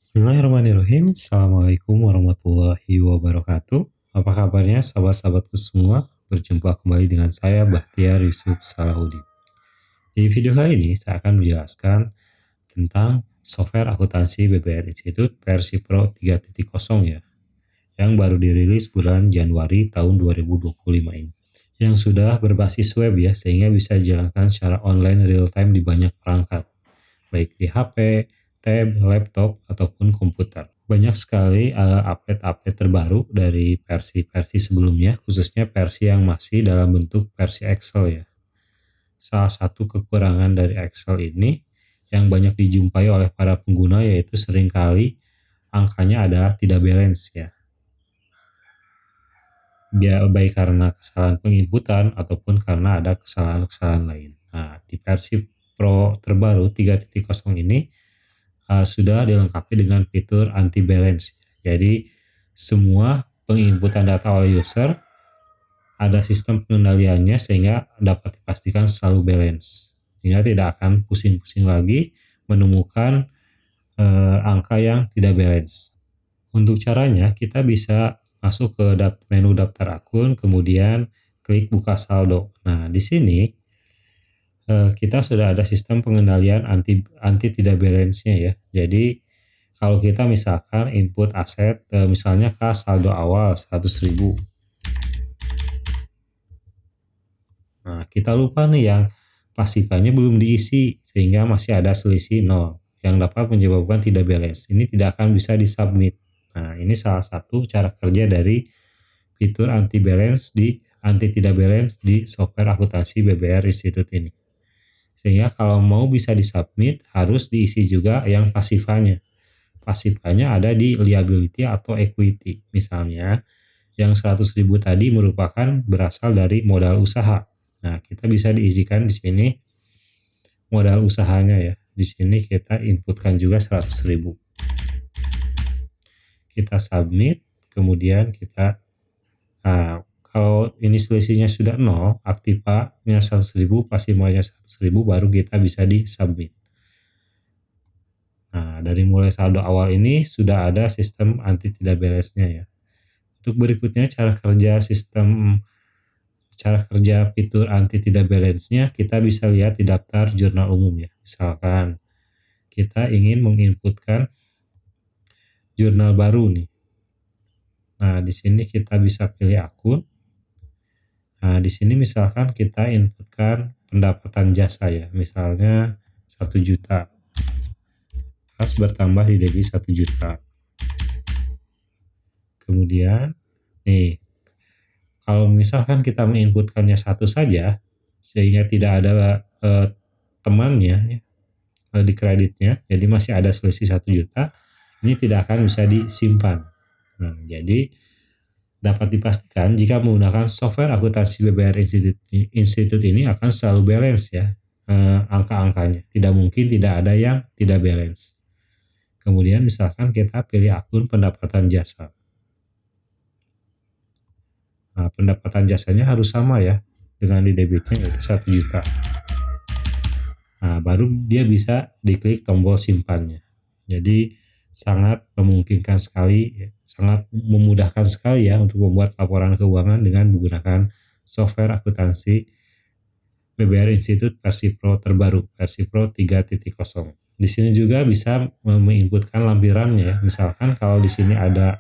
Bismillahirrahmanirrahim. Assalamualaikum warahmatullahi wabarakatuh. Apa kabarnya sahabat-sahabatku semua? Berjumpa kembali dengan saya Bahtiar Yusuf Salahuddin. Di video kali ini saya akan menjelaskan tentang software akuntansi BBR Institute versi Pro 3.0 ya, yang baru dirilis bulan Januari tahun 2025 ini. Yang sudah berbasis web ya, sehingga bisa dijalankan secara online real time di banyak perangkat, baik di HP, tab, laptop, ataupun komputer. Banyak sekali update-update terbaru dari versi-versi sebelumnya, khususnya versi yang masih dalam bentuk versi Excel ya. Salah satu kekurangan dari Excel ini yang banyak dijumpai oleh para pengguna yaitu seringkali angkanya adalah tidak balance ya. Baik karena kesalahan penginputan ataupun karena ada kesalahan-kesalahan lain. Nah, di versi Pro terbaru 3.0 ini sudah dilengkapi dengan fitur anti balance. Jadi semua penginputan data oleh user ada sistem pengendaliannya sehingga dapat dipastikan selalu balance. Sehingga tidak akan pusing-pusing lagi menemukan angka yang tidak balance. Untuk caranya kita bisa masuk ke menu daftar akun, kemudian klik buka saldo. Nah, di sini kita sudah ada sistem pengendalian anti tidak balance-nya ya. Jadi kalau kita misalkan input aset misalnya ke saldo awal 100.000. Nah, kita lupa nih yang pasifannya belum diisi sehingga masih ada selisih 0 yang dapat menyebabkan tidak balance. Ini tidak akan bisa disubmit. Nah, ini salah satu cara kerja dari fitur anti tidak balance di software akuntansi BBR Institute ini. Sehingga kalau mau bisa disubmit harus diisi juga yang pasifannya. Pasifannya ada di liability atau equity. Misalnya yang 100.000 tadi merupakan berasal dari modal usaha. Nah, kita bisa diisikan di sini modal usahanya ya. Di sini kita inputkan juga 100.000. Kita submit, kemudian kita kalau ini selisihnya sudah 0, aktifanya 100.000, pasifanya 100.000, baru kita bisa di submit. Nah, dari mulai saldo awal ini sudah ada sistem anti tidak balance-nya ya. Untuk berikutnya cara kerja fitur anti tidak balance-nya kita bisa lihat di daftar jurnal umum ya. Misalkan kita ingin menginputkan jurnal baru nih. Nah, di sini kita bisa pilih akun. Nah, di sini misalkan kita inputkan pendapatan jasa ya, misalnya 1 juta. Kas bertambah di debit 1 juta. Kemudian, nih, kalau misalkan kita menginputkannya satu saja, sehingga tidak ada temannya ya, di kreditnya, jadi masih ada selisih 1 juta, ini tidak akan bisa disimpan. Nah, jadi dapat dipastikan jika menggunakan software akuntansi BBR Institute ini akan selalu balance ya angka-angkanya. Tidak mungkin tidak ada yang tidak balance. Kemudian misalkan kita pilih akun pendapatan jasa. Nah, pendapatan jasanya harus sama ya dengan di debitnya yaitu 1 juta. Nah, baru dia bisa diklik tombol simpannya. Jadi sangat memungkinkan sekali, sangat memudahkan sekali ya untuk membuat laporan keuangan dengan menggunakan software akuntansi BBR Institute versi Pro terbaru, versi Pro 3.0. Di sini juga bisa menginputkan lampirannya ya. Misalkan kalau di sini ada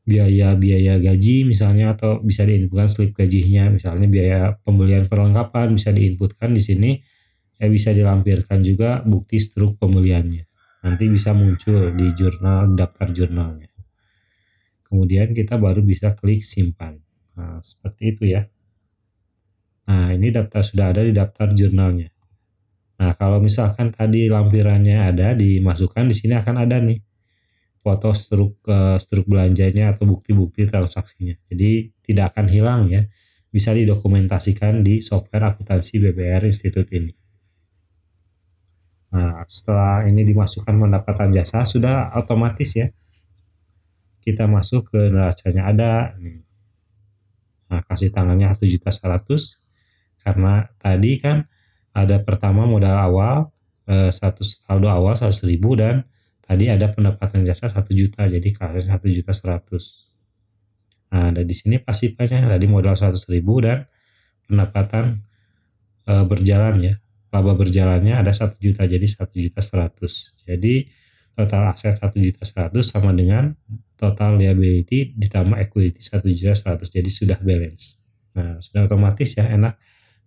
biaya gaji misalnya, atau bisa diinputkan slip gajinya, misalnya biaya pembelian perlengkapan bisa diinputkan di sini ya, bisa dilampirkan juga bukti struk pembeliannya. Nanti bisa muncul di daftar jurnalnya. Kemudian kita baru bisa klik simpan. Nah, seperti itu ya. Nah, ini sudah ada di daftar jurnalnya. Nah, kalau misalkan tadi lampirannya ada dimasukkan, di sini akan ada nih foto struk belanjanya atau bukti-bukti transaksinya. Jadi tidak akan hilang ya. Bisa didokumentasikan di software akuntansi BBR Institute ini. Nah, setelah ini dimasukkan pendapatan jasa sudah otomatis ya. Kita masuk ke neracanya ada. Nah, kasih tanggalnya 1.100.000 karena tadi kan ada pertama modal awal satu saldo awal 100.000 dan tadi ada pendapatan jasa 1 juta, jadi kasnya 1.100.000. Nah, dan di sini pasifnya tadi modal 100.000 dan pendapatan berjalan ya. Laba berjalannya ada 1 juta, jadi 1.100.000. Jadi total aset 1.100.000 sama dengan total liability ditambah equity 1.100.000, jadi sudah balance. Nah, sudah otomatis ya, enak.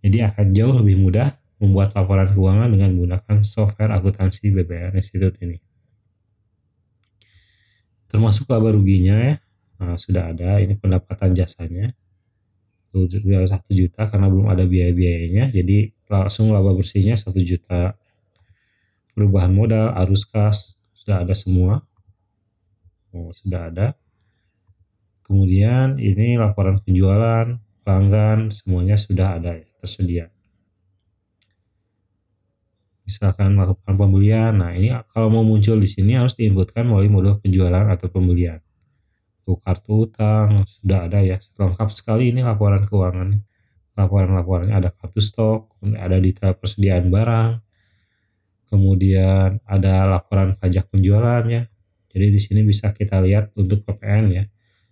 Jadi akan jauh lebih mudah membuat laporan keuangan dengan menggunakan software akuntansi BPR Institute ini. Termasuk laba ruginya ya. Nah, sudah ada ini pendapatan jasanya. Sudah 1 juta karena belum ada biaya-biayanya, jadi langsung laba bersihnya 1 juta. Perubahan modal, arus kas, sudah ada semua. Sudah ada. Kemudian ini laporan penjualan, pelanggan, semuanya sudah ada tersedia. Misalkan melakukan pembelian, nah ini kalau mau muncul di sini harus diinputkan melalui modul penjualan atau pembelian. Kartu utang sudah ada ya, lengkap sekali ini laporan keuangan. Laporan-laporannya ada kartu stok, ada detail persediaan barang, kemudian ada laporan pajak penjualan ya. Jadi di sini bisa kita lihat untuk PPN ya.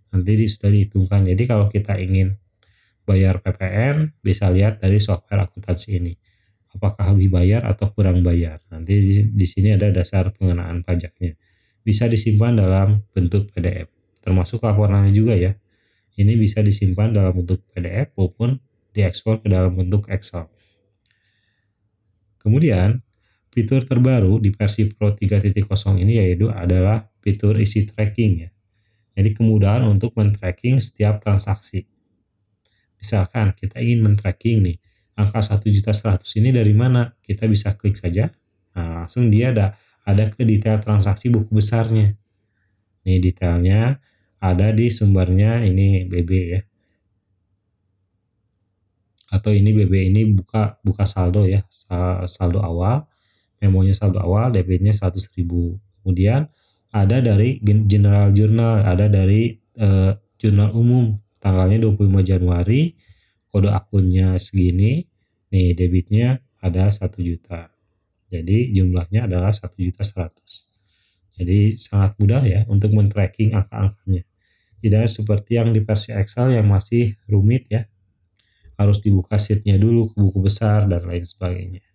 Nanti sudah dihitungkan. Jadi kalau kita ingin bayar PPN, bisa lihat dari software akuntansi ini. Apakah lebih bayar atau kurang bayar. Nanti di sini ada dasar pengenaan pajaknya. Bisa disimpan dalam bentuk PDF. Termasuk laporannya juga ya. Ini bisa disimpan dalam bentuk PDF maupun diekspor ke dalam bentuk Excel. Kemudian, fitur terbaru di versi Pro 3.0 ini yaitu adalah fitur isi tracking ya. Jadi kemudahan untuk men-tracking setiap transaksi. Misalkan kita ingin men-tracking nih, angka 1.100.000 ini dari mana? Kita bisa klik saja. Nah, langsung dia ada ke detail transaksi buku besarnya. Nih detailnya ada di sumbernya ini BB ya. Atau ini BB ini buka saldo ya, saldo awal, memonya saldo awal, debitnya 100.000. Kemudian ada dari general journal, ada dari jurnal umum, tanggalnya 25 Januari, kode akunnya segini, nih debitnya ada 1 juta. Jadi jumlahnya adalah 1.100.000. Jadi sangat mudah ya untuk men-tracking angka-angkanya. Tidak seperti yang di versi Excel yang masih rumit ya. Harus dibuka sheet-nya dulu ke buku besar dan lain sebagainya.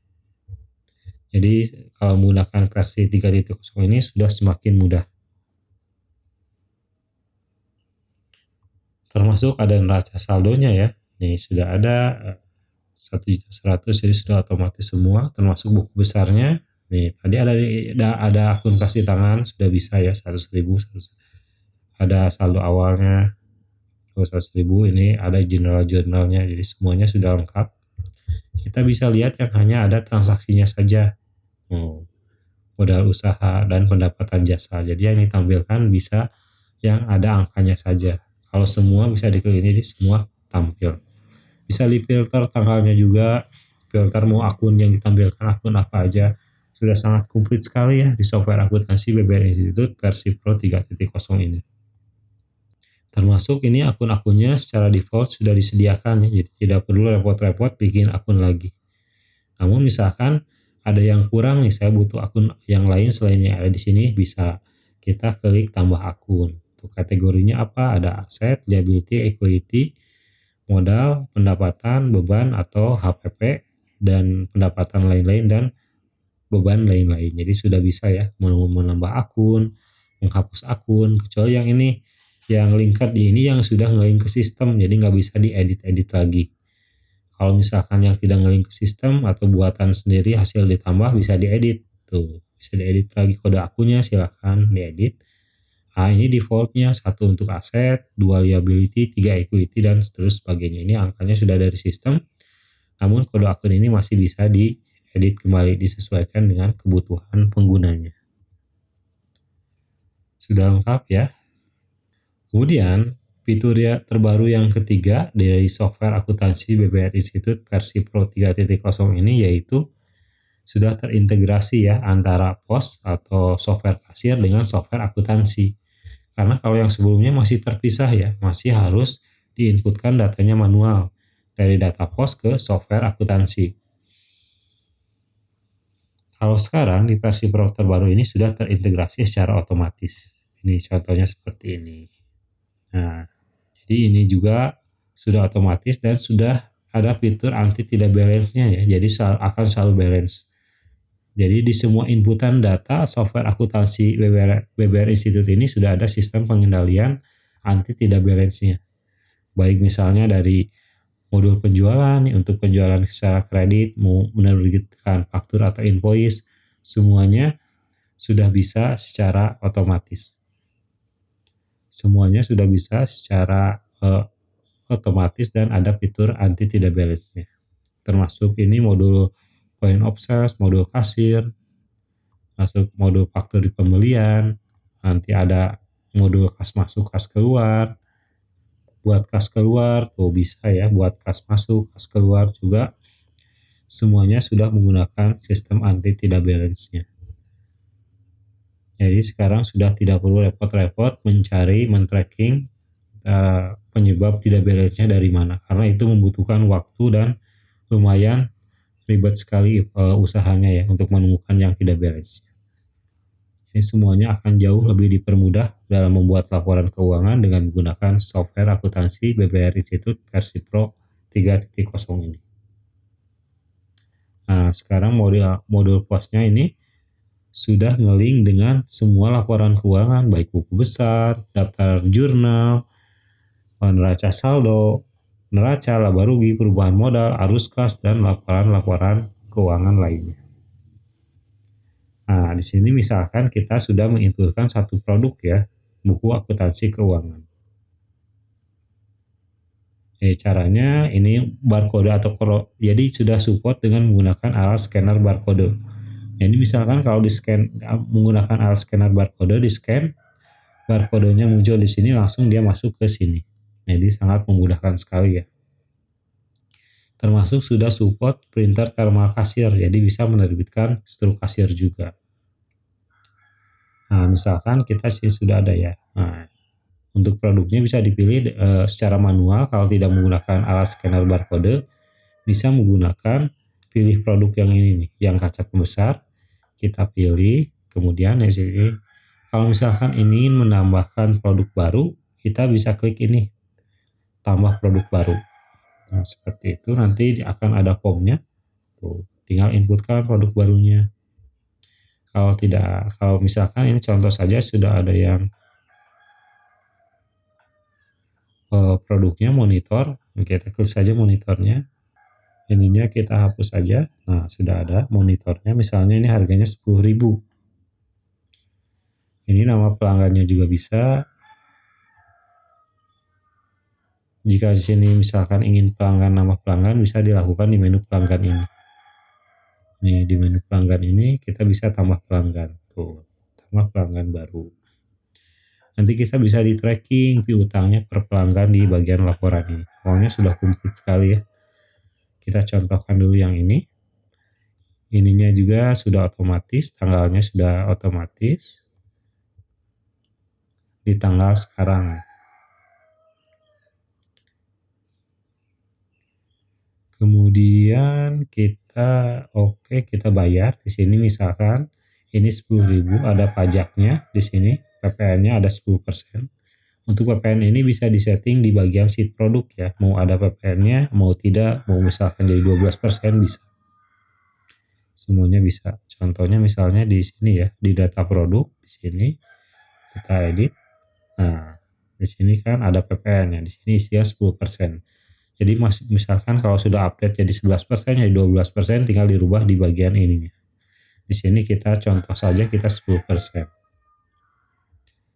Jadi kalau menggunakan versi 3.0 ini sudah semakin mudah. Termasuk ada neraca saldonya ya. Nih sudah ada 1.100.000, jadi sudah otomatis semua termasuk buku besarnya. Nih tadi ada akun kasih tangan sudah bisa ya 100.000. Ada saldo awalnya 100.000, ini ada general journalnya, jadi semuanya sudah lengkap. Kita bisa lihat yang hanya ada transaksinya saja, modal usaha dan pendapatan jasa. Jadi yang ditampilkan bisa yang ada angkanya saja. Kalau semua bisa diklik ini, semua tampil. Bisa di filter tanggalnya juga, filter mau akun yang ditampilkan akun apa aja. Sudah sangat komplit sekali ya di software akuntansi BPR Institute versi Pro 3.0 ini. Termasuk ini akun-akunnya secara default sudah disediakan ya, jadi tidak perlu repot-repot bikin akun lagi. Namun misalkan ada yang kurang nih, saya butuh akun yang lain selain yang ada di sini, bisa kita klik tambah akun. Untuk kategorinya apa? Ada aset, liability, equity, modal, pendapatan, beban atau HPP, dan pendapatan lain-lain dan beban lain-lain. Jadi sudah bisa ya menambah akun, menghapus akun, kecuali yang ini yang linked di ini yang sudah nge-link ke sistem, jadi nggak bisa diedit-edit lagi. Kalau misalkan yang tidak nge-link ke sistem atau buatan sendiri hasil ditambah, bisa diedit tuh, bisa diedit lagi kode akunnya, silahkan diedit. Nah ini defaultnya 1 untuk aset, 2 liability, 3 equity dan seterusnya sebagainya. Ini angkanya sudah dari sistem, namun kode akun ini masih bisa diedit kembali, disesuaikan dengan kebutuhan penggunanya. Sudah lengkap ya. Kemudian fitur terbaru yang ketiga dari software akuntansi BPR Institute versi Pro 3.0 ini yaitu sudah terintegrasi ya antara POS atau software kasir dengan software akuntansi. Karena kalau yang sebelumnya masih terpisah ya, masih harus diinputkan datanya manual dari data POS ke software akuntansi. Kalau sekarang di versi Pro terbaru ini sudah terintegrasi secara otomatis. Ini contohnya seperti ini. Nah, jadi ini juga sudah otomatis dan sudah ada fitur anti tidak balance-nya ya. Jadi akan selalu balance. Jadi di semua inputan data software akuntansi BBR Institute ini sudah ada sistem pengendalian anti tidak balance-nya. Baik misalnya dari modul penjualan nih, untuk penjualan secara kredit, mau menerbitkan faktur atau invoice, semuanya sudah bisa secara otomatis. Semuanya sudah bisa secara otomatis dan ada fitur anti tidak balance-nya. Termasuk ini modul point of sales, modul kasir, masuk modul faktur di pembelian, nanti ada modul kas masuk, kas keluar. Buat kas keluar tuh bisa ya, buat kas masuk, kas keluar juga semuanya sudah menggunakan sistem anti tidak balance-nya. Jadi sekarang sudah tidak perlu repot-repot mencari, men-tracking penyebab tidak balance-nya dari mana, karena itu membutuhkan waktu dan lumayan ribet sekali usahanya ya untuk menemukan yang tidak balance. Ini semuanya akan jauh lebih dipermudah dalam membuat laporan keuangan dengan menggunakan software akuntansi BBR Institute versi Pro 3.0 ini. Nah, sekarang modul posnya ini sudah nge-link dengan semua laporan keuangan, baik buku besar, daftar jurnal, neraca saldo, neraca, laba rugi, perubahan modal, arus kas, dan laporan-laporan keuangan lainnya. Nah, di sini misalkan kita sudah menginputkan satu produk ya, buku akuntansi keuangan. Caranya ini barcode atau jadi sudah support dengan menggunakan alat scanner barcode. Jadi misalkan kalau di scan menggunakan alat scanner barcode, di scan barcode-nya muncul di sini, langsung dia masuk ke sini. Jadi sangat memudahkan sekali ya. Termasuk sudah support printer thermal kasir, jadi bisa menerbitkan struk kasir juga. Nah, misalkan kita sih sudah ada ya. Nah, untuk produknya bisa dipilih secara manual. Kalau tidak menggunakan alat scanner barcode, bisa menggunakan pilih produk yang ini nih, yang kaca pembesar. Kita pilih, kemudian di sini kalau misalkan ingin menambahkan produk baru, kita bisa klik ini, tambah produk baru. Nah, seperti itu nanti akan ada formnya. Tuh, tinggal inputkan produk barunya. Kalau misalkan ini contoh saja sudah ada yang produknya monitor, kita klik saja monitornya. Ininya kita hapus saja. Nah, sudah ada monitornya. Misalnya ini harganya 10.000. Ini nama pelanggannya juga bisa. Jika di sini misalkan ingin pelanggan, nama pelanggan bisa dilakukan di menu pelanggan ini. Nih, di menu pelanggan ini kita bisa tambah pelanggan. Tuh, tambah pelanggan baru. Nanti kita bisa di tracking piutangnya per pelanggan di bagian laporan ini. Pokoknya sudah komplit sekali ya. Kita contohkan dulu yang ini. Ininya juga sudah otomatis, tanggalnya sudah otomatis. Di tanggal sekarang. Kemudian kita kita bayar di sini misalkan ini 10.000, ada pajaknya di sini, PPN-nya ada 10%. Untuk PPN ini bisa disetting di bagian sheet produk ya, mau ada PPN-nya, mau tidak, mau misalkan jadi 12% bisa. Semuanya bisa. Contohnya misalnya di sini ya, di data produk di sini kita edit. Nah, di sini kan ada PPN-nya, di sini isinya 10%. Jadi misalkan kalau sudah update jadi 11%, jadi 12%, tinggal dirubah di bagian ininya. Di sini kita contoh saja kita 10%.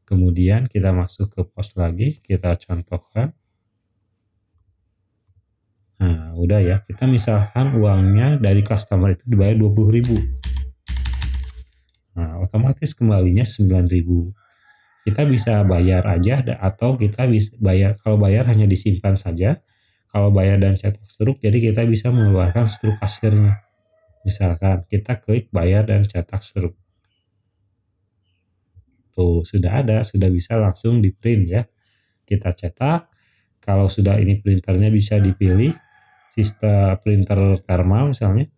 Kemudian kita masuk ke pos lagi, kita contohkan. Nah, udah ya, kita misalkan uangnya dari customer itu dibayar 20.000. Nah, otomatis kembalinya 9.000. Kita bisa bayar aja atau kita bisa bayar, kalau bayar hanya disimpan saja. Kalau bayar dan cetak struk, jadi kita bisa mengeluarkan struk kasirnya. Misalkan kita klik bayar dan cetak struk. Tuh, sudah ada, sudah bisa langsung di print ya. Kita cetak. Kalau sudah ini printernya bisa dipilih sistem printer thermal misalnya,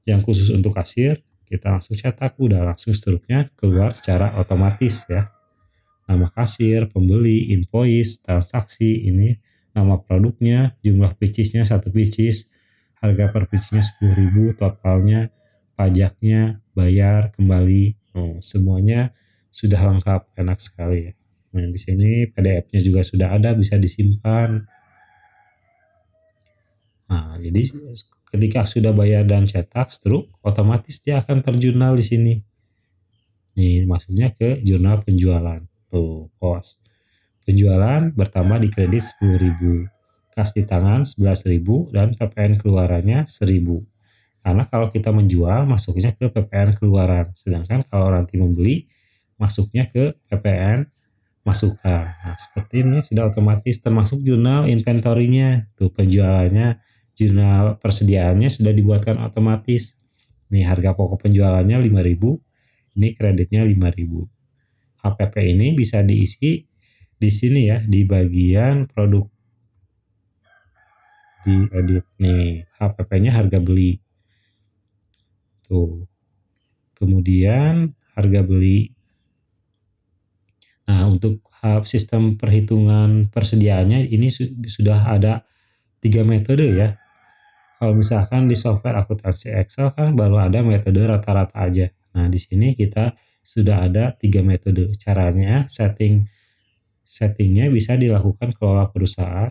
yang khusus untuk kasir. Kita langsung cetak, udah langsung struknya keluar secara otomatis ya. Nama kasir, pembeli, invoice, transaksi, ini nama produknya, jumlah pieces-nya 1 pieces, harga per piece-nya 10.000, totalnya, pajaknya, bayar, kembali, semuanya sudah lengkap, enak sekali ya. Nah, di sini PDF-nya juga sudah ada, bisa disimpan. Nah, jadi ketika sudah bayar dan cetak struk, otomatis dia akan terjurnal di sini. Nih, maksudnya ke jurnal penjualan. Tuh, pos. Penjualan bertambah di kredit 10.000. Kas di tangan 11.000 dan PPN keluarannya 1.000. Karena kalau kita menjual masuknya ke PPN keluaran. Sedangkan kalau nanti membeli masuknya ke PPN masukan. Nah, seperti ini sudah otomatis termasuk jurnal inventorinya. Tuh, penjualannya, jurnal persediaannya sudah dibuatkan otomatis. Nih, harga pokok penjualannya 5.000, ini kreditnya 5.000. HPP ini bisa diisi di sini ya, di bagian produk. Di edit nih, HPP-nya harga beli. Tuh. Kemudian harga beli. Nah, untuk sistem perhitungan persediaannya ini sudah ada 3 metode ya. Kalau misalkan di software akuntansi Excel kan baru ada metode rata-rata aja. Nah, di sini kita sudah ada 3 metode. Caranya settingnya bisa dilakukan kelola perusahaan.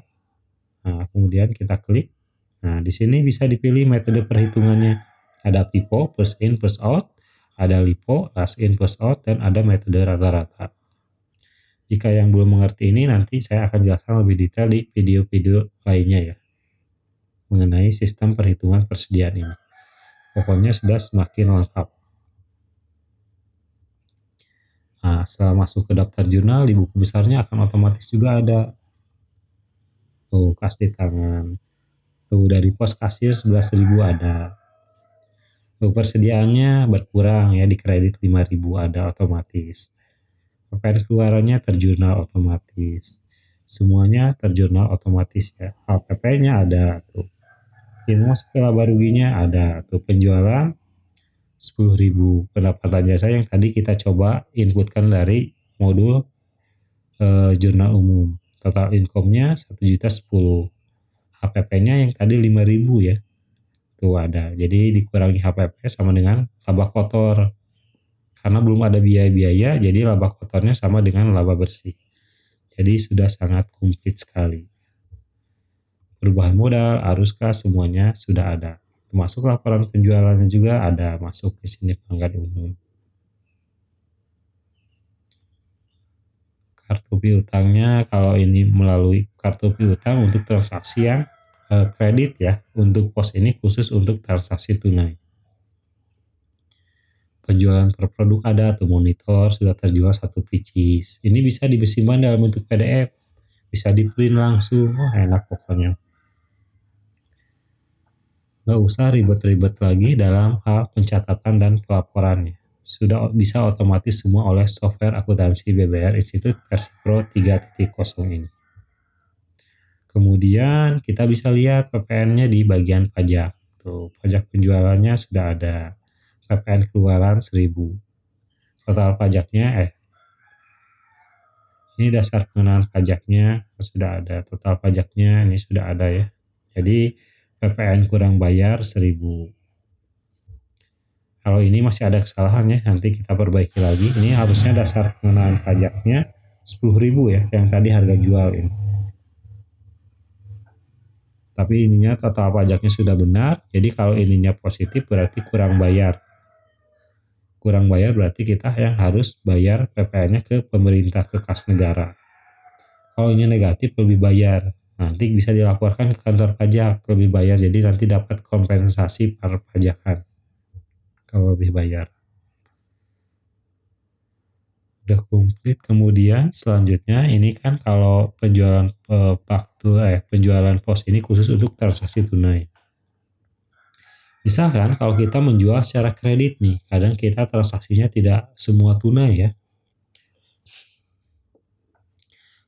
Nah, kemudian kita klik. Nah, di sini bisa dipilih metode perhitungannya. Ada FIFO, first in, first out. Ada LIFO, last in, first out. Dan ada metode rata-rata. Jika yang belum mengerti ini, nanti saya akan jelaskan lebih detail di video-video lainnya ya, mengenai sistem perhitungan persediaan ini. Pokoknya sudah semakin lengkap. Nah, setelah masuk ke daftar jurnal, di buku besarnya akan otomatis juga ada. Tuh, kas di tangan. Tuh, dari pos kasir 11.000 ada. Tuh, persediaannya berkurang ya, di kredit 5.000 ada otomatis. PPN keluarannya terjurnal otomatis. Semuanya terjurnal otomatis ya. HPP-nya ada tuh. Ini masuk ke laba ruginya ada tuh, penjualan 10.000. Pendapatan jasa yang tadi kita coba inputkan dari modul jurnal umum. Total income-nya 1.010.000. HPP-nya yang tadi 5.000 ya. Tuh ada. Jadi dikurangi HPP sama dengan laba kotor. Karena belum ada biaya-biaya, jadi laba kotornya sama dengan laba bersih. Jadi sudah sangat komplit sekali. Perubahan modal, arus kas, semuanya sudah ada. Termasuk laporan penjualannya juga ada masuk di sini pelanggan umum. Kartu piutangnya, kalau ini melalui kartu piutang untuk transaksi yang kredit ya. Untuk pos ini khusus untuk transaksi tunai. Penjualan per produk ada tuh, monitor sudah terjual 1 pieces. Ini bisa disimpan dalam bentuk PDF, bisa di print langsung. Wah, enak pokoknya. Nggak usah ribet-ribet lagi dalam hal pencatatan dan pelaporannya. Sudah bisa otomatis semua oleh software akuntansi BBR Institute versi Pro 3.0 ini. Kemudian kita bisa lihat PPN-nya di bagian pajak. Tuh, pajak penjualannya sudah ada. PPN keluaran 1.000. Total pajaknya ini dasar pengenaan pajaknya sudah ada. Total pajaknya ini sudah ada ya. Jadi PPN kurang bayar 1.000. Kalau ini masih ada kesalahan ya, nanti kita perbaiki lagi. Ini harusnya dasar pengenaan pajaknya 10.000 ya, yang tadi harga jual ini. Tapi ininya total pajaknya sudah benar. Jadi kalau ininya positif berarti kurang bayar. Kurang bayar berarti kita yang harus bayar PPN-nya ke pemerintah, ke kas negara. Kalau ini negatif lebih bayar. Nanti bisa dilaporkan ke kantor pajak, lebih bayar. Jadi nanti dapat kompensasi perpajakan kalau lebih bayar. Udah komplit. Kemudian selanjutnya ini kan kalau penjualan penjualan pos ini khusus untuk transaksi tunai. Misalkan kalau kita menjual secara kredit nih, kadang kita transaksinya tidak semua tunai ya.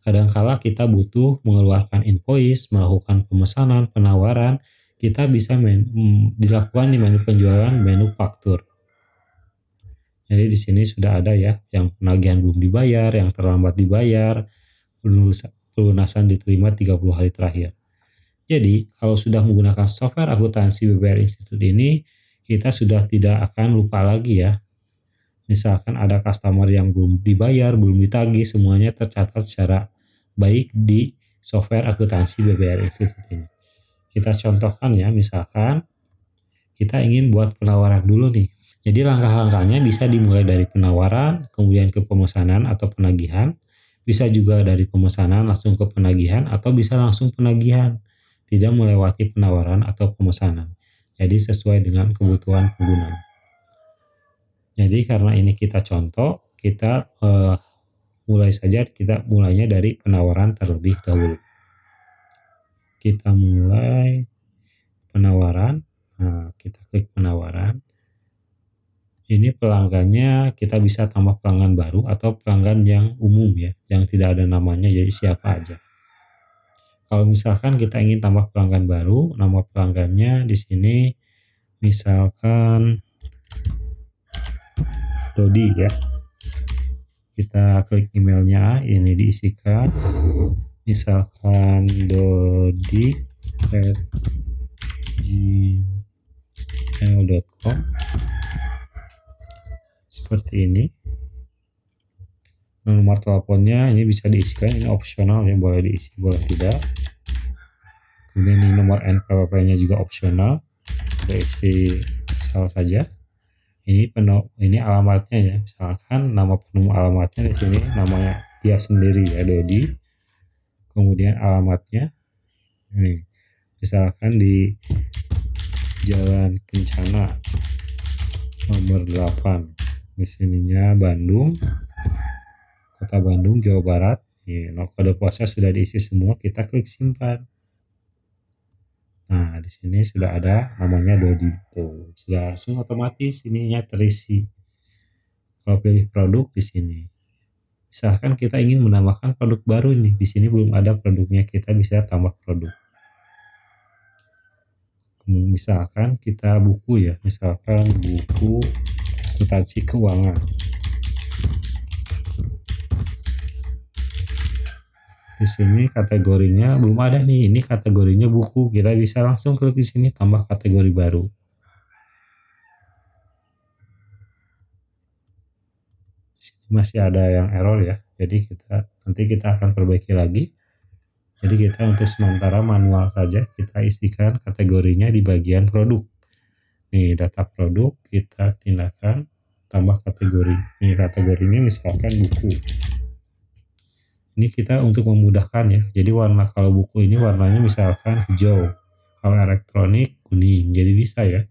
Kadangkala kita butuh mengeluarkan invoice, melakukan pemesanan, penawaran, kita bisa dilakukan di menu penjualan, menu faktur. Jadi di sini sudah ada ya yang penagihan belum dibayar, yang terlambat dibayar, pelunasan diterima 30 hari terakhir. Jadi kalau sudah menggunakan software akuntansi BBR Institute ini, kita sudah tidak akan lupa lagi ya. Misalkan ada customer yang belum dibayar, belum ditagih, semuanya tercatat secara baik di software akuntansi BBR Institute ini. Kita contohkan ya, misalkan kita ingin buat penawaran dulu nih. Jadi langkah-langkahnya bisa dimulai dari penawaran, kemudian ke pemesanan atau penagihan, bisa juga dari pemesanan langsung ke penagihan, atau bisa langsung penagihan, tidak melewati penawaran atau pemesanan. Jadi sesuai dengan kebutuhan pengguna. Jadi karena ini kita contoh, kita mulai saja, kita mulainya dari penawaran terlebih dahulu. Kita mulai penawaran, nah kita klik penawaran. Ini pelanggannya kita bisa tambah pelanggan baru atau pelanggan yang umum ya, yang tidak ada namanya, jadi siapa aja. Kalau misalkan kita ingin tambah pelanggan baru, nama pelanggannya di sini misalkan Dodi ya. Kita klik emailnya, ini diisikan. Misalkan dodi@gmail.com. Seperti ini. Nomor teleponnya ini bisa diisikan, ini opsional ya, boleh diisi boleh tidak. Kemudian ini nomor NPWP-nya juga opsional, boleh isi asal saja. Ini alamatnya ya, misalkan nama penemu alamatnya di sini namanya dia sendiri ya, Dodi. Kemudian alamatnya ini misalkan di Jalan Kencana nomor 8. Di sininya Bandung, Kota Bandung, Jawa Barat. Kode posnya sudah diisi semua, kita klik simpan. Nah, di sini sudah ada namanya Dodi. Tuh, sudah langsung otomatis ininya terisi. Kalau pilih produk di sini. Misalkan kita ingin menambahkan produk baru nih, di sini belum ada produknya, kita bisa tambah produk. Misalkan kita buku ya, misalkan buku akuntansi keuangan. Di sini kategorinya belum ada nih, ini kategorinya buku, kita bisa langsung klik di sini tambah kategori baru. Di sini masih ada yang error ya, jadi nanti kita akan perbaiki lagi. Jadi kita untuk sementara manual saja, kita isikan kategorinya di bagian produk. Nih data produk, kita tindakan tambah kategori. Ini kategorinya misalkan buku. Ini kita untuk memudahkan ya. Jadi kalau buku ini warnanya misalkan hijau, kalau elektronik kuning. Jadi bisa ya.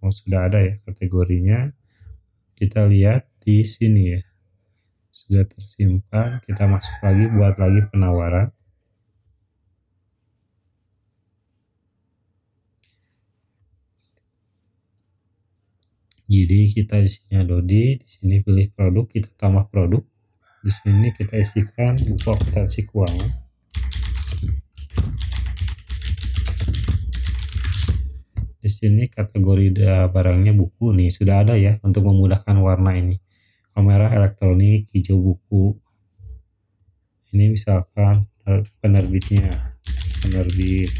Sudah ada ya kategorinya. Kita lihat di sini ya. Sudah tersimpan, kita masuk lagi, buat lagi penawaran. Jadi kita di sini Dodi, di sini pilih produk, kita tambah produk. Di sini kita isikan buku akuntansi keuangan. Di sini kategori barangnya buku nih, sudah ada ya untuk memudahkan warna ini. Kamera elektronik, hijau buku. Ini misalkan penerbitnya, penerbit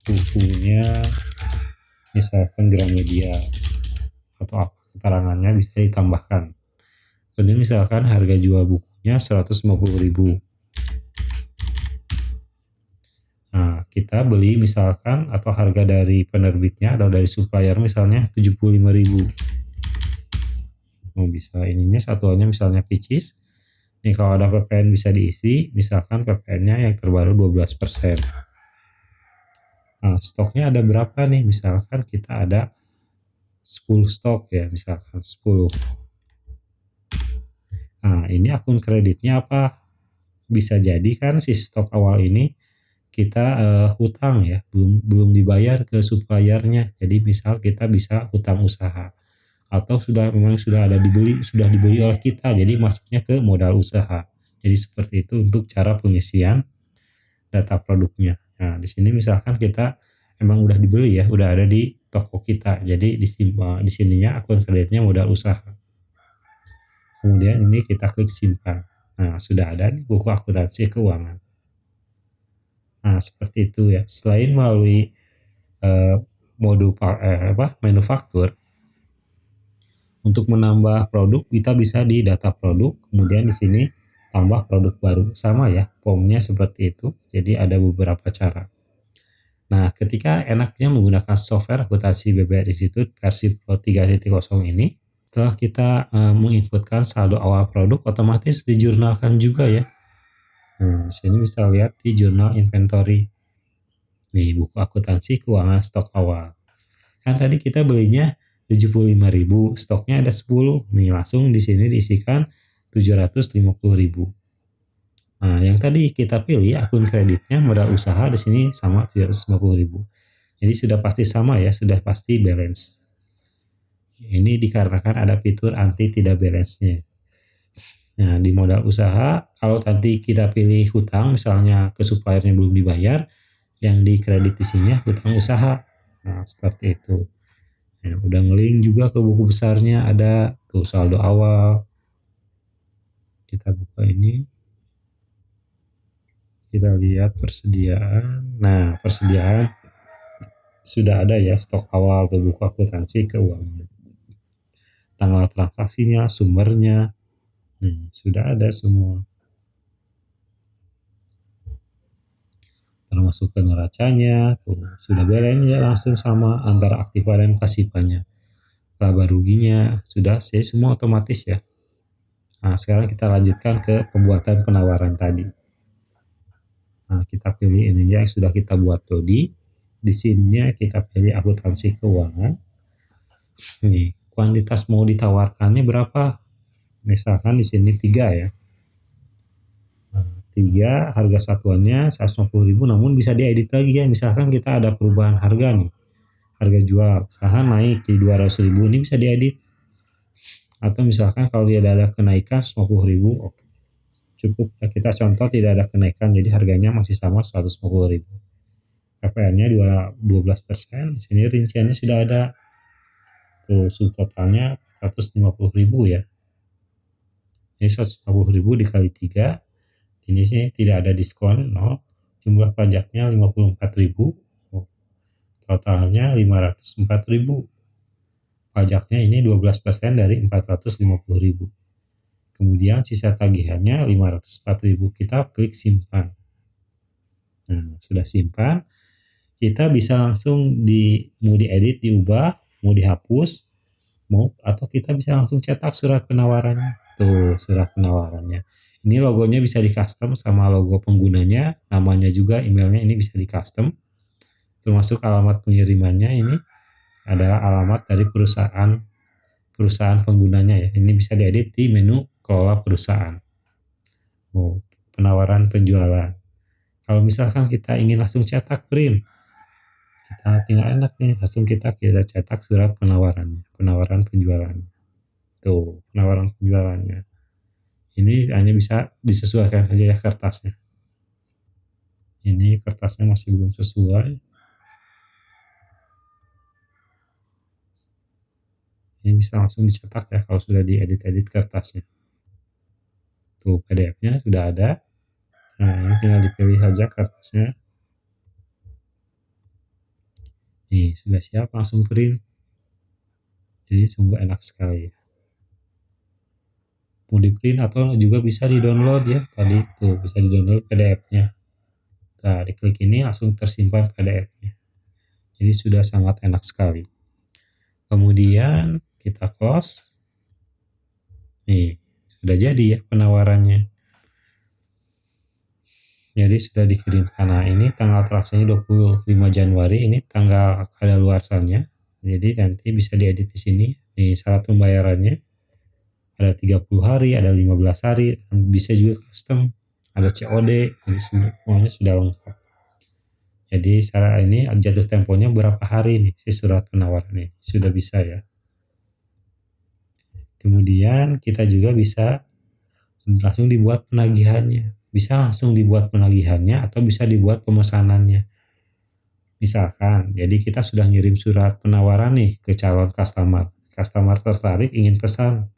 bukunya misalkan Gramedia atau apa keterangannya bisa ditambahkan. Kemudian misalkan harga jual bukunya 150.000. Nah, kita beli misalkan atau harga dari penerbitnya atau dari supplier misalnya 75.000. Bisa ininya satuannya misalnya Picis. Nih kalau ada PPN bisa diisi, misalkan PPN-nya yang terbaru 12%. Nah, stoknya ada berapa nih? Misalkan kita ada 10 stok ya, misalkan 10. Nah, ini akun kreditnya apa? Bisa jadi kan si stok awal ini kita hutang ya, belum dibayar ke suppliernya. Jadi misal kita bisa hutang usaha. Atau memang sudah dibeli oleh kita, jadi masuknya ke modal usaha. Jadi seperti itu untuk cara pengisian data produknya. Nah, di sini misalkan kita emang udah dibeli ya, udah ada di toko kita. Jadi di sininya akun kreditnya modal usaha. Kemudian ini kita klik simpan. Nah, sudah ada nih buku akuntansi keuangan. Nah, seperti itu ya. Selain melalui menu manufaktur, untuk menambah produk kita bisa di data produk, kemudian di sini tambah produk baru. Sama ya, formnya seperti itu. Jadi ada beberapa cara. Nah, ketika enaknya menggunakan software akuntansi BBR Institute versi Pro 3.0 ini, setelah kita menginputkan saldo awal produk, otomatis dijurnalkan juga ya. Nah, di sini bisa lihat di jurnal inventory. Nih, buku akuntansi keuangan stok awal. Kan tadi kita belinya 75.000, stoknya ada 10. Nih, langsung di sini diisikan 750.000. Nah, yang tadi kita pilih akun kreditnya modal usaha di sini sama 750.000. Jadi sudah pasti sama ya, sudah pasti balance. Ini dikarenakan ada fitur anti tidak balance-nya. Nah, di modal usaha, kalau tadi kita pilih hutang, misalnya ke suppliernya belum dibayar, yang di kredit isinya hutang usaha. Nah, seperti itu. Nah, udah ngelink juga ke buku besarnya, ada tuh saldo awal. Kita buka ini. Kita lihat persediaan. Nah, persediaan sudah ada ya, stok awal ke buku akuntansi keuangan. Tanggal transaksinya, sumbernya, sudah ada semua. Termasuk ke neracanya, tuh sudah balance ya, langsung sama antara aktiva dan pasifanya. Laba ruginya sudah semua otomatis ya. Nah, sekarang kita lanjutkan ke pembuatan penawaran tadi. Nah, kita pilih ini yang sudah kita buat tadi. Di sininya kita pilih akuntansi keuangan. Nih, kuantitas mau ditawarkannya berapa? Misalkan di sini 3 ya. 3, harga satuannya 150.000, namun bisa diedit lagi ya. Misalkan kita ada perubahan harga nih, harga jual misalkan naik di 200.000, ini bisa diedit. Atau misalkan kalau tidak ada kenaikan 150.000, oke, cukup ya, kita contoh tidak ada kenaikan, jadi harganya masih sama 150.000. PPN-nya 12%. Di sini rinciannya sudah ada. Tuh subtotalnya 150.000 ya. Ini 150.000 dikali 3. Ini sih tidak ada diskon, 0. Jumlah pajaknya 54.000. Totalnya 504.000. Pajaknya ini 12% dari 450.000. Kemudian sisa tagihannya 504.000. Kita klik simpan. Nah, sudah simpan. Kita bisa langsung mau diedit, diubah, mau dihapus, atau kita bisa langsung cetak surat penawarannya. Tuh, surat penawarannya. Ini logonya bisa di custom sama logo penggunanya, namanya juga, emailnya ini bisa di custom. Termasuk alamat pengirimannya ini adalah alamat dari perusahaan penggunanya ya. Ini bisa diedit di menu kelola perusahaan. Penawaran penjualan. Kalau misalkan kita ingin langsung cetak print, kita tinggal enak nih, langsung kita cetak surat penawaran penjualan. Tuh, penawaran penjualannya. Ini hanya bisa disesuaikan saja ya kertasnya. Ini kertasnya masih belum sesuai. Ini bisa langsung dicetak ya kalau sudah diedit kertasnya. Tuh, PDF-nya sudah ada. Nah, ini tinggal dipilih saja kertasnya. Nih, sudah siap, langsung print. Jadi sungguh enak sekali. Mau di print atau juga bisa di download ya. Tadi tuh bisa di download PDF-nya. Nah, diklik ini langsung tersimpan PDF-nya. Jadi sudah sangat enak sekali. Kemudian kita close. Nih, sudah jadi ya penawarannya. Jadi sudah dikirimkan. Nah, ini tanggal transaksinya 25 Januari, ini tanggal kadaluarsanya. Jadi nanti bisa diedit di sini. Nih, syarat pembayarannya. Ada 30 hari, ada 15 hari, bisa juga custom, ada COD, jadi semuanya sudah lengkap. Jadi secara ini jatuh temponya berapa hari nih si surat penawaran ini, sudah bisa ya. Kemudian kita juga bisa langsung dibuat penagihannya, bisa langsung dibuat penagihannya atau bisa dibuat pemesanannya. Misalkan, jadi kita sudah ngirim surat penawaran nih ke calon customer. Customer tertarik ingin pesan.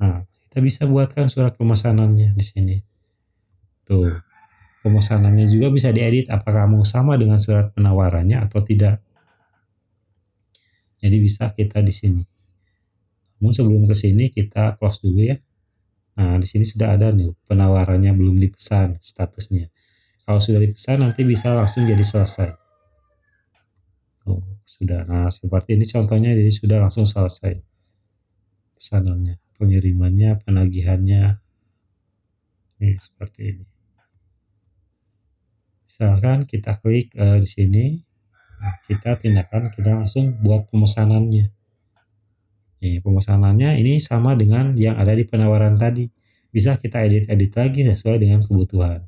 Nah, kita bisa buatkan surat pemesanannya di sini. Tuh, pemesanannya juga bisa diedit apakah mau sama dengan surat penawarannya atau tidak. Jadi bisa kita di sini. Namun sebelum ke sini kita close dulu ya. Nah, di sini sudah ada nih penawarannya belum dipesan statusnya. Kalau sudah dipesan nanti bisa langsung jadi selesai. Oh, sudah. Nah, seperti ini contohnya jadi sudah langsung selesai pesanannya, pengirimannya, penagihannya. Nih, seperti ini. Misalkan kita klik di sini, kita langsung buat pemesanannya. Nih, pemesanannya ini sama dengan yang ada di penawaran tadi. Bisa kita edit-edit lagi sesuai dengan kebutuhan.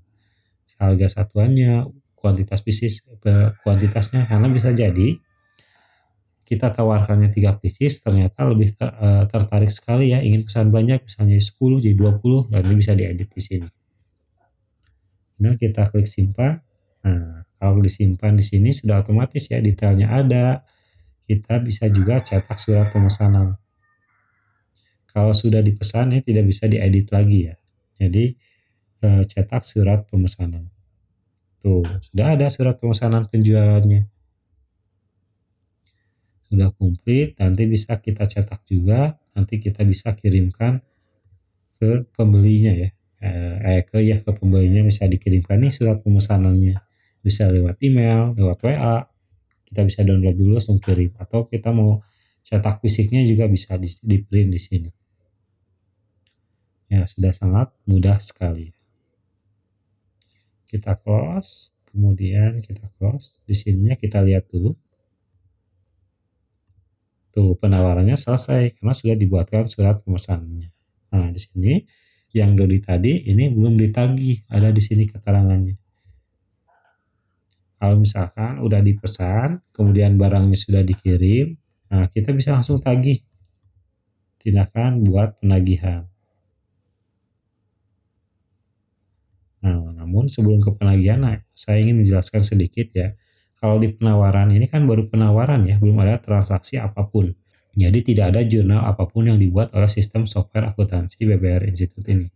Harga satuannya, kuantitasnya, karena bisa jadi kita tawarkannya 3 pieces ternyata lebih tertarik sekali ya, ingin pesan banyak, misalnya 10 jadi 20, dan ini bisa diedit di sini. Nah, kita klik simpan. Nah, kalau disimpan di sini sudah otomatis ya, detailnya ada. Kita bisa juga cetak surat pemesanan. Kalau sudah dipesan ya tidak bisa diedit lagi ya. Jadi cetak surat pemesanan. Tuh, sudah ada surat pemesanan penjualannya. Sudah komplit, nanti bisa kita cetak juga, nanti kita bisa kirimkan ke pembelinya ya. Ke pembelinya bisa dikirimkan nih surat pemesanannya. Bisa lewat email, lewat WA. Kita bisa download dulu langsung kirim, atau kita mau cetak fisiknya juga bisa di print di sini. Ya, sudah sangat mudah sekali. Kita close, kemudian kita close. Di sininya kita lihat dulu. Tuh, penawarannya selesai karena sudah dibuatkan surat pemesanannya. Nah, di sini yang Dodi tadi ini belum ditagih, ada di sini keterangannya. Kalau misalkan udah dipesan, kemudian barangnya sudah dikirim, nah kita bisa langsung tagih. Tindakan buat penagihan. Nah, namun sebelum ke penagihan, saya ingin menjelaskan sedikit ya. Kalau di penawaran ini kan baru penawaran ya, belum ada transaksi apapun. Jadi tidak ada jurnal apapun yang dibuat oleh sistem software akuntansi BBR Institute ini.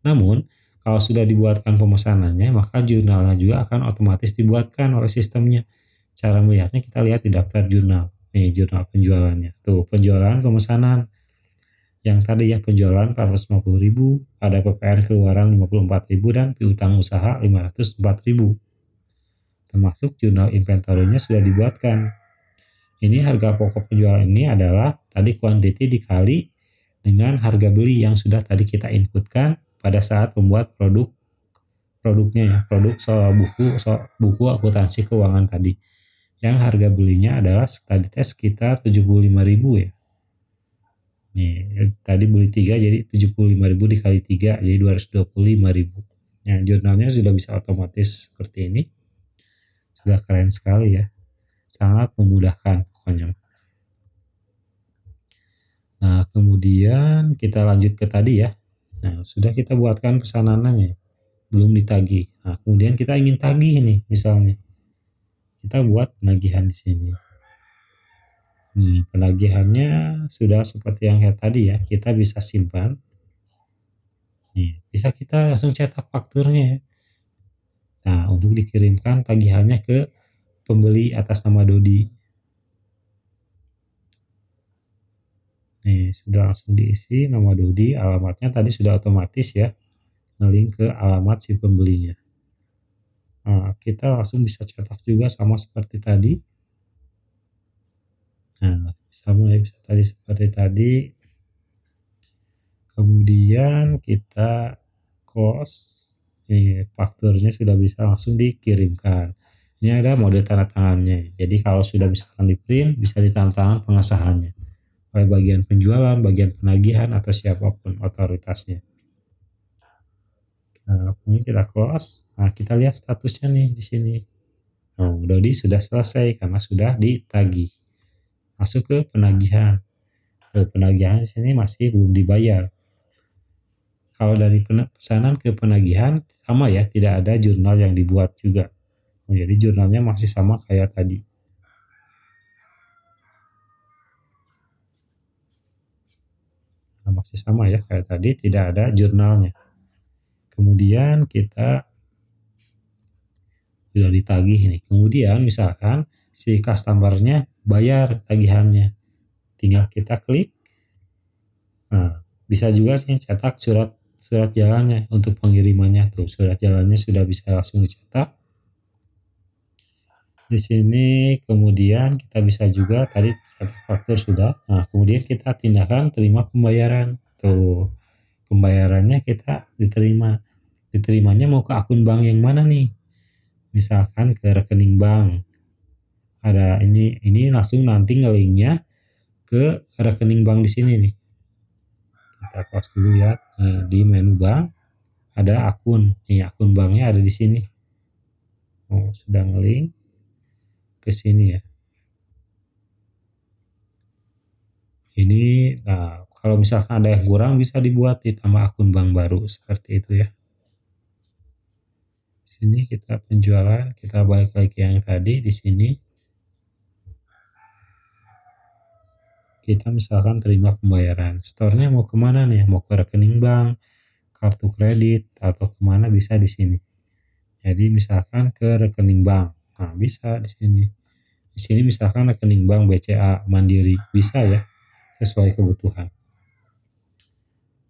Namun, kalau sudah dibuatkan pemesanannya, maka jurnalnya juga akan otomatis dibuatkan oleh sistemnya. Cara melihatnya kita lihat di daftar jurnal. Nih, jurnal penjualannya. Tuh, penjualan pemesanan. Yang tadi ya penjualan 450.000, ada PPN keluaran 54.000 dan piutang usaha 504.000. Termasuk jurnal inventory-nya sudah dibuatkan. Ini harga pokok penjualan ini adalah tadi quantity dikali dengan harga beli yang sudah tadi kita inputkan pada saat membuat produknya ya, produk buku akuntansi keuangan tadi. Yang harga belinya adalah tadi tes sekitar 75.000 ya. Nih, tadi beli 3 jadi 75.000 dikali 3 jadi 225.000. Nah, jurnalnya sudah bisa otomatis seperti ini. Sudah keren sekali ya. Sangat memudahkan pokoknya. Nah, kemudian kita lanjut ke tadi ya. Nah, sudah kita buatkan pesanannya, belum ditagih. Nah, kemudian kita ingin tagih nih, misalnya. Kita buat penagihan di sini. Nih, penagihannya sudah seperti yang kayak tadi ya. Kita bisa simpan. Nih, bisa kita langsung cetak fakturnya ya. Nah, untuk dikirimkan tagihannya ke pembeli atas nama Dodi. Nih, sudah langsung diisi nama Dodi, alamatnya tadi sudah otomatis ya, ngelink ke alamat si pembelinya. Nah, kita langsung bisa cetak juga sama seperti tadi. Nah, sama ya, bisa tadi seperti tadi. Kemudian kita close. Nih, fakturnya sudah bisa langsung dikirimkan. Ini ada mode tanda tangannya. Jadi kalau sudah misalkan di print, bisa ditandatangan pengesahannya oleh bagian penjualan, bagian penagihan, atau siapapun otoritasnya. Nah, kemudian kita close. Nah, kita lihat statusnya nih di sini. Nah, Dodi sudah selesai karena sudah ditagih. Masuk ke penagihan. Ke penagihan di sini masih belum dibayar. Kalau dari pesanan ke penagihan sama ya, tidak ada jurnal yang dibuat juga. Jadi jurnalnya masih sama kayak tadi. Nah, masih sama ya kayak tadi, tidak ada jurnalnya. Kemudian kita sudah ditagih nih. Kemudian misalkan si customernya bayar tagihannya, tinggal kita klik. Nah, bisa juga sih cetak surat jalannya untuk pengirimannya tuh. Surat jalannya sudah bisa langsung dicetak. Di sini kemudian kita bisa juga tadi cetak faktur sudah. Nah, kemudian kita tindakan terima pembayaran. Tuh, pembayarannya kita diterima. Diterimanya mau ke akun bank yang mana nih? Misalkan ke rekening bank. Ada ini langsung nanti ngelinknya ke rekening bank di sini nih. Kita close dulu ya. Nah, di menu bank ada akun. Nih, akun banknya ada di sini. Oh, sudah ngelink ke sini ya. Ini nah, kalau misalkan ada yang kurang bisa dibuat ditambah akun bank baru seperti itu ya. Sini kita penjualan, kita balik lagi yang tadi di sini. Kita misalkan terima pembayaran. Store-nya mau kemana nih? Mau ke rekening bank, kartu kredit, atau kemana bisa di sini. Jadi misalkan ke rekening bank. Nah, bisa di sini. Di sini misalkan rekening bank BCA Mandiri, bisa ya, sesuai kebutuhan.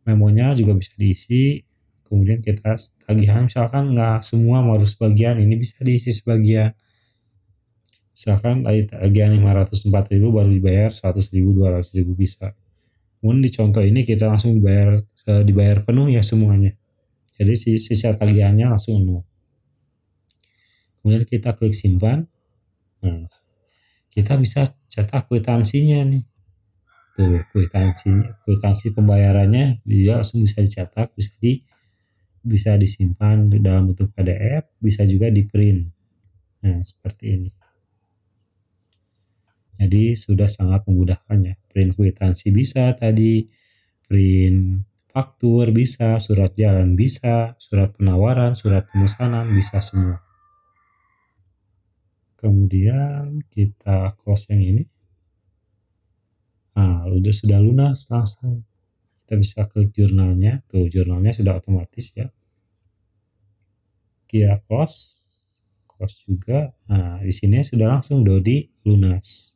Memonya juga bisa diisi, kemudian kita tagihan misalkan nggak semua harus sebagian, ini bisa diisi sebagian. Misalkan tagihan 504.000 baru dibayar 100.000, 200.000 bisa. Kemudian di contoh ini kita langsung dibayar penuh ya semuanya. Jadi sisa tagihannya langsung nol. Kemudian kita klik simpan. Nah, kita bisa cetak kwitansinya nih. Tuh, kwitansi pembayarannya dia langsung bisa dicetak, bisa disimpan dalam bentuk PDF, bisa juga di print. Nah, seperti ini. Jadi sudah sangat memudahkan ya. Print kwitansi bisa tadi, print faktur bisa, surat jalan bisa, surat penawaran, surat pemesanan bisa semua. Kemudian kita close yang ini. Nah, sudah lunas langsung. Kita bisa klik jurnalnya. Tuh, jurnalnya sudah otomatis ya. Kita close juga. Nah, di sini sudah langsung Dodi lunas.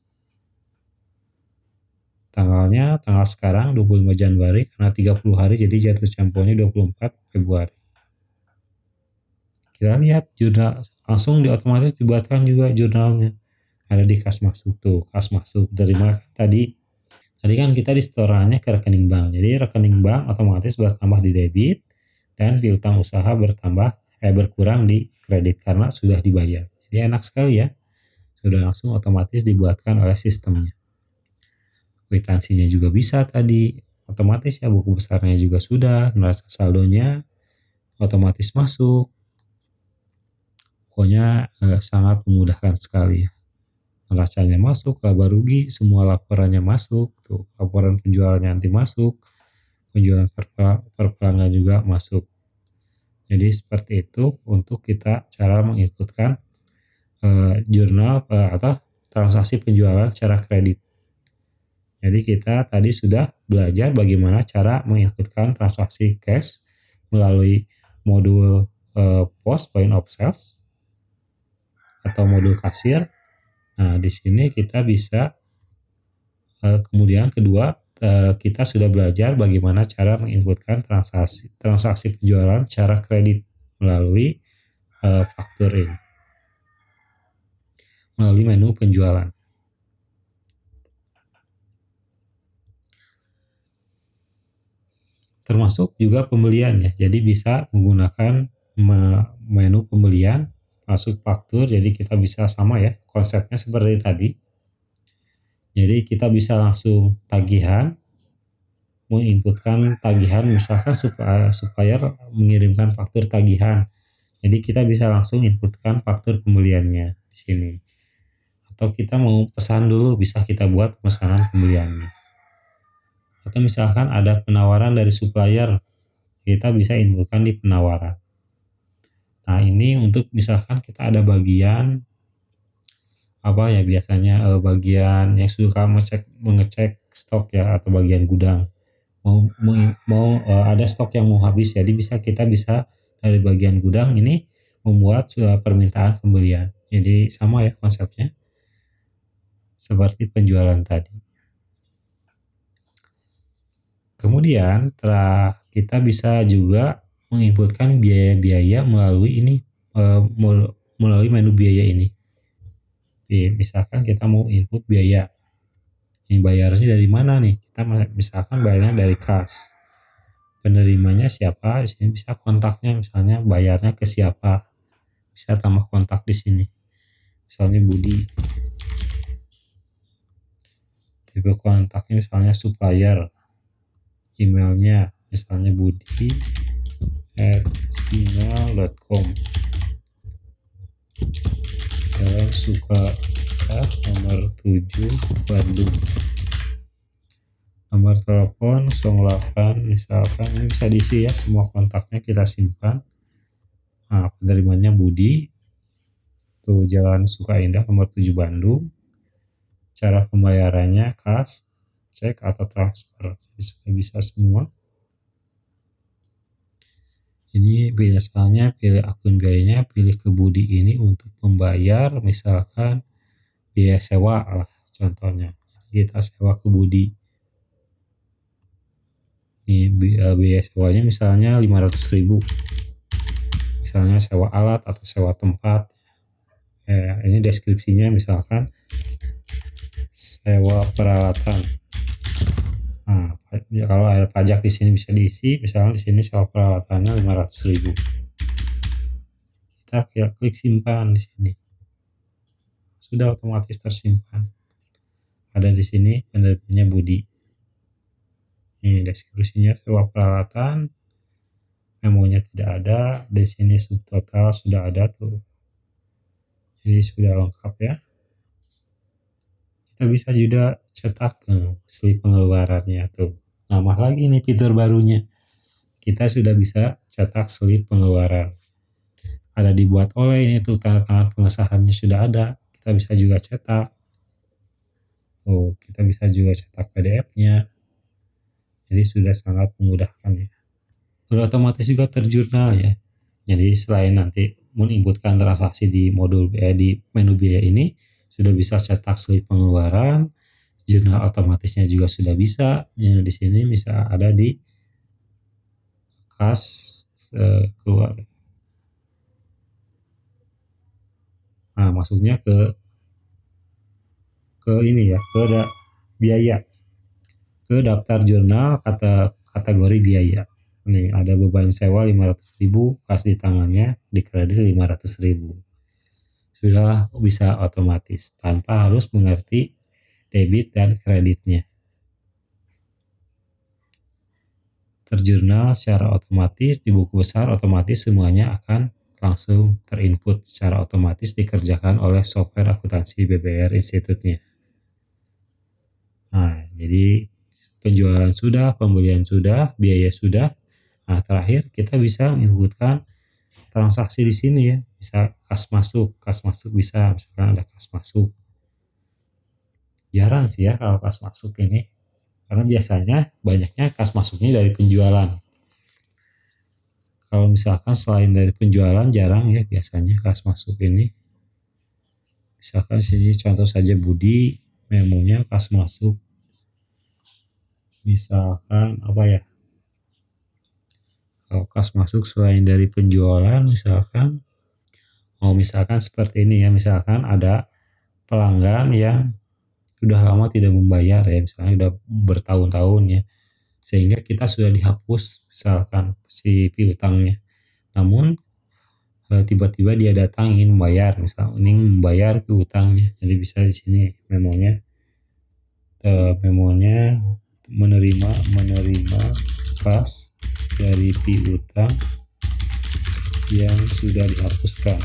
Tanggalnya tanggal sekarang 25 Januari karena 30 hari jadi jatuh temponya 24 Februari. Kita lihat jurnal langsung otomatis dibuatkan juga jurnalnya. Ada di kas masuk tuh, kas masuk terima tadi kan kita disetorannya ke rekening bank. Jadi rekening bank otomatis bertambah di debit dan piutang usaha berkurang di kredit karena sudah dibayar. Jadi enak sekali ya. Sudah langsung otomatis dibuatkan oleh sistemnya. Kwitansinya juga bisa tadi otomatis ya, buku besarnya juga sudah, neraca saldonya otomatis masuk. Pokoknya sangat memudahkan sekali ya. Neracanya masuk, laba rugi, semua laporannya masuk, tuh laporan penjualannya nanti masuk, penjualan per pelanggan juga masuk. Jadi seperti itu untuk kita cara menginputkan jurnal atau transaksi penjualan secara kredit. Jadi kita tadi sudah belajar bagaimana cara menginputkan transaksi cash melalui modul post point of sales atau modul kasir. Nah, di sini kita bisa kemudian kedua kita sudah belajar bagaimana cara menginputkan transaksi penjualan secara kredit melalui faktur ini, melalui menu penjualan. Termasuk juga pembeliannya. Jadi bisa menggunakan menu pembelian, masuk faktur, jadi kita bisa sama ya, konsepnya seperti tadi. Jadi kita bisa langsung tagihan, menginputkan tagihan, misalkan supplier mengirimkan faktur tagihan. Jadi kita bisa langsung inputkan faktur pembeliannya di sini. Atau kita mau pesan dulu, bisa kita buat pemesanan pembeliannya. Atau misalkan ada penawaran dari supplier, kita bisa inputkan di penawaran. Nah ini untuk misalkan kita ada bagian apa ya, biasanya bagian yang suka mengecek stok ya, atau bagian gudang mau ada stok yang mau habis, jadi kita bisa dari bagian gudang ini membuat permintaan pembelian. Jadi sama ya konsepnya seperti penjualan tadi. Kemudian kita bisa juga menginputkan biaya-biaya melalui ini, melalui menu biaya ini. Misalkan kita mau input biaya, ini bayarnya dari mana nih? Kita misalkan bayarnya dari kas. Penerimanya siapa? Di sini bisa kontaknya, misalnya bayarnya ke siapa. Bisa tambah kontak di sini. Misalnya Budi. Tipe kontaknya misalnya supplier. Emailnya misalnya budi@gmail.com. Jalan Suka nomor 7 Bandung. Nomor telepon 08, misalkan ini bisa diisi ya, semua kontaknya kita simpan. Nah, penerimanya Budi, tuh Jalan Suka Indah nomor 7 Bandung. Cara pembayarannya kas, cek atau transfer, jadi sudah bisa semua. Ini biasanya pilih akun biayanya, pilih ke Budi ini untuk membayar misalkan biaya sewa lah contohnya, kita sewa ke Budi. Ini biaya sewanya misalnya 500.000, misalnya sewa alat atau sewa tempat. Ini deskripsinya misalkan sewa peralatan. Nah, kalau ada pajak di sini bisa diisi, misalnya di sini sewa peralatannya 500.000. Kita klik simpan di sini. Sudah otomatis tersimpan. Ada di sini penerimanya Budi. Ini deskripsinya sewa peralatan. Memonya tidak ada, di sini subtotal sudah ada tuh. Ini sudah lengkap ya. Kita bisa juga cetak slip pengeluarannya tuh. Nambah lagi nih fitur barunya. Kita sudah bisa cetak slip pengeluaran. Ada dibuat oleh ini tuh, tanda tangan pengesahannya sudah ada. Kita bisa juga cetak. Oh, kita bisa juga cetak PDF-nya. Jadi sudah sangat memudahkan ya. Sudah otomatis juga terjurnal ya. Jadi selain nanti menginputkan transaksi di di menu biaya ini, sudah bisa cetak slip pengeluaran, jurnal otomatisnya juga sudah bisa. Ya, di sini bisa ada di kas keluar. Nah, masuknya ke ini ya, ke biaya, ke daftar jurnal kategori biaya. Nih ada beban sewa 500.000, kas di tangannya, di kredit 500.000. Sudah bisa otomatis tanpa harus mengerti debit dan kreditnya. Terjurnal secara otomatis di buku besar, otomatis semuanya akan langsung terinput secara otomatis, dikerjakan oleh software akuntansi BBR Institutnya. Nah, jadi penjualan sudah, pembelian sudah, biaya sudah. Nah, terakhir kita bisa menginputkan transaksi di sini ya, bisa kas masuk bisa, misalkan ada kas masuk. Jarang sih ya kalau kas masuk ini, karena biasanya banyaknya kas masuknya dari penjualan. Kalau misalkan selain dari penjualan jarang ya biasanya kas masuk ini. Misalkan sini contoh saja Budi, memonya kas masuk. Misalkan apa ya? Kalau kas masuk selain dari penjualan misalkan, misalkan seperti ini ya, misalkan ada pelanggan yang sudah lama tidak membayar ya, misalnya sudah bertahun-tahun ya, sehingga kita sudah dihapus misalkan si piutangnya. Namun tiba-tiba dia datang ingin membayar, misalnya ingin membayar piutangnya, jadi bisa di sini memonya menerima kas dari piutang yang sudah dihapuskan.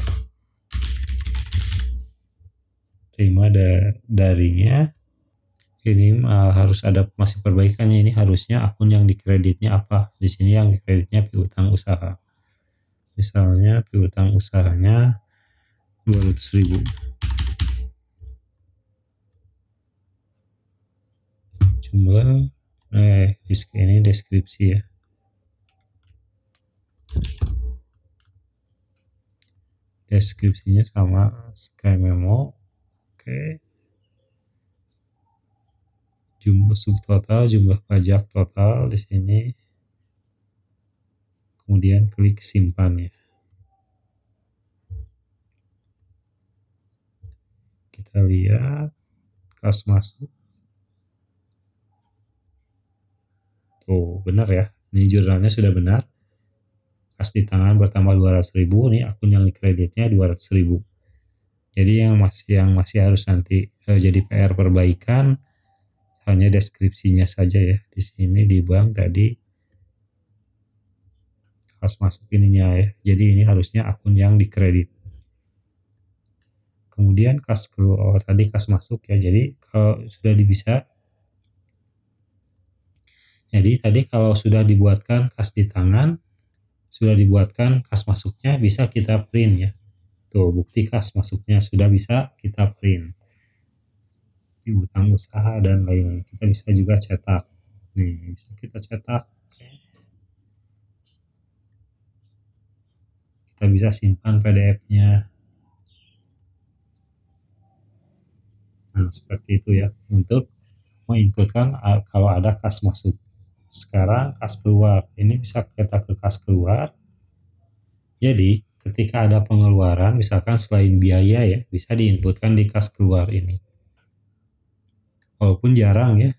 Terima darinya. Ini harus ada masih perbaikannya. Ini harusnya akun yang dikreditnya apa? Di sini yang dikreditnya piutang usaha. Misalnya piutang usahanya 200.000. Jumlah ini deskripsi ya. Deskripsinya sama kayak memo. Oke. Jumlah subtotal, jumlah pajak total di sini. Kemudian klik simpan ya. Kita lihat kas masuk. Tuh, benar ya. Ini jurnalnya sudah benar. Kas di tangan bertambah 200.000, nih akun yang kreditnya 200.000. Jadi yang masih harus nanti jadi PR perbaikan hanya deskripsinya saja ya. Di sini di bank tadi kas masuk ininya ya. Jadi ini harusnya akun yang dikredit. Kemudian kas keluar tadi kas masuk ya. Jadi kalau sudah bisa. Jadi tadi kalau sudah dibuatkan kas di tangan, sudah dibuatkan kas masuknya, bisa kita print ya. Tuh, bukti kas masuknya sudah bisa kita print. Piutang usaha dan lain-lain. Kita bisa juga cetak. Nih, bisa kita cetak. Kita bisa simpan PDF-nya. Nah, seperti itu ya. Untuk menginputkan kalau ada kas masuk. Sekarang kas keluar. Ini bisa kita ke kas keluar. Jadi, ketika ada pengeluaran, misalkan selain biaya ya, bisa diinputkan di kas keluar ini. Walaupun jarang ya.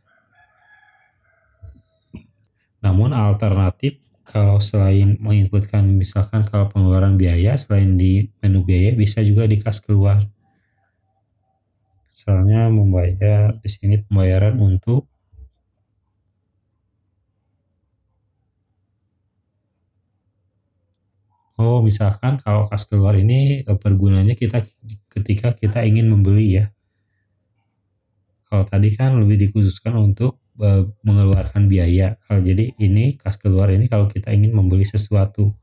Namun alternatif kalau selain menginputkan misalkan kalau pengeluaran biaya, selain di menu biaya bisa juga di kas keluar. Misalnya membayar, di sini pembayaran untuk misalkan kalau kas keluar ini pergunanya kita ketika kita ingin membeli ya. Kalau tadi kan lebih dikhususkan untuk mengeluarkan biaya. Kalau jadi ini kas keluar ini kalau kita ingin membeli sesuatu.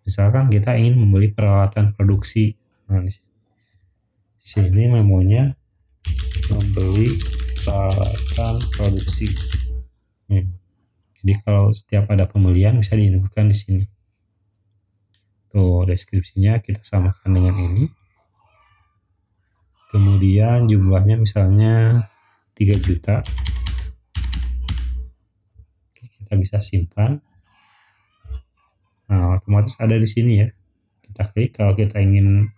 Misalkan kita ingin membeli peralatan produksi. Nah, di sini memonya membeli peralatan produksi. Jadi kalau setiap ada pembelian bisa diinputkan di sini. Tuh, deskripsinya kita samakan dengan ini. Kemudian jumlahnya misalnya 3 juta. Kita bisa simpan. Nah, otomatis ada di sini ya. Kita klik kalau kita ingin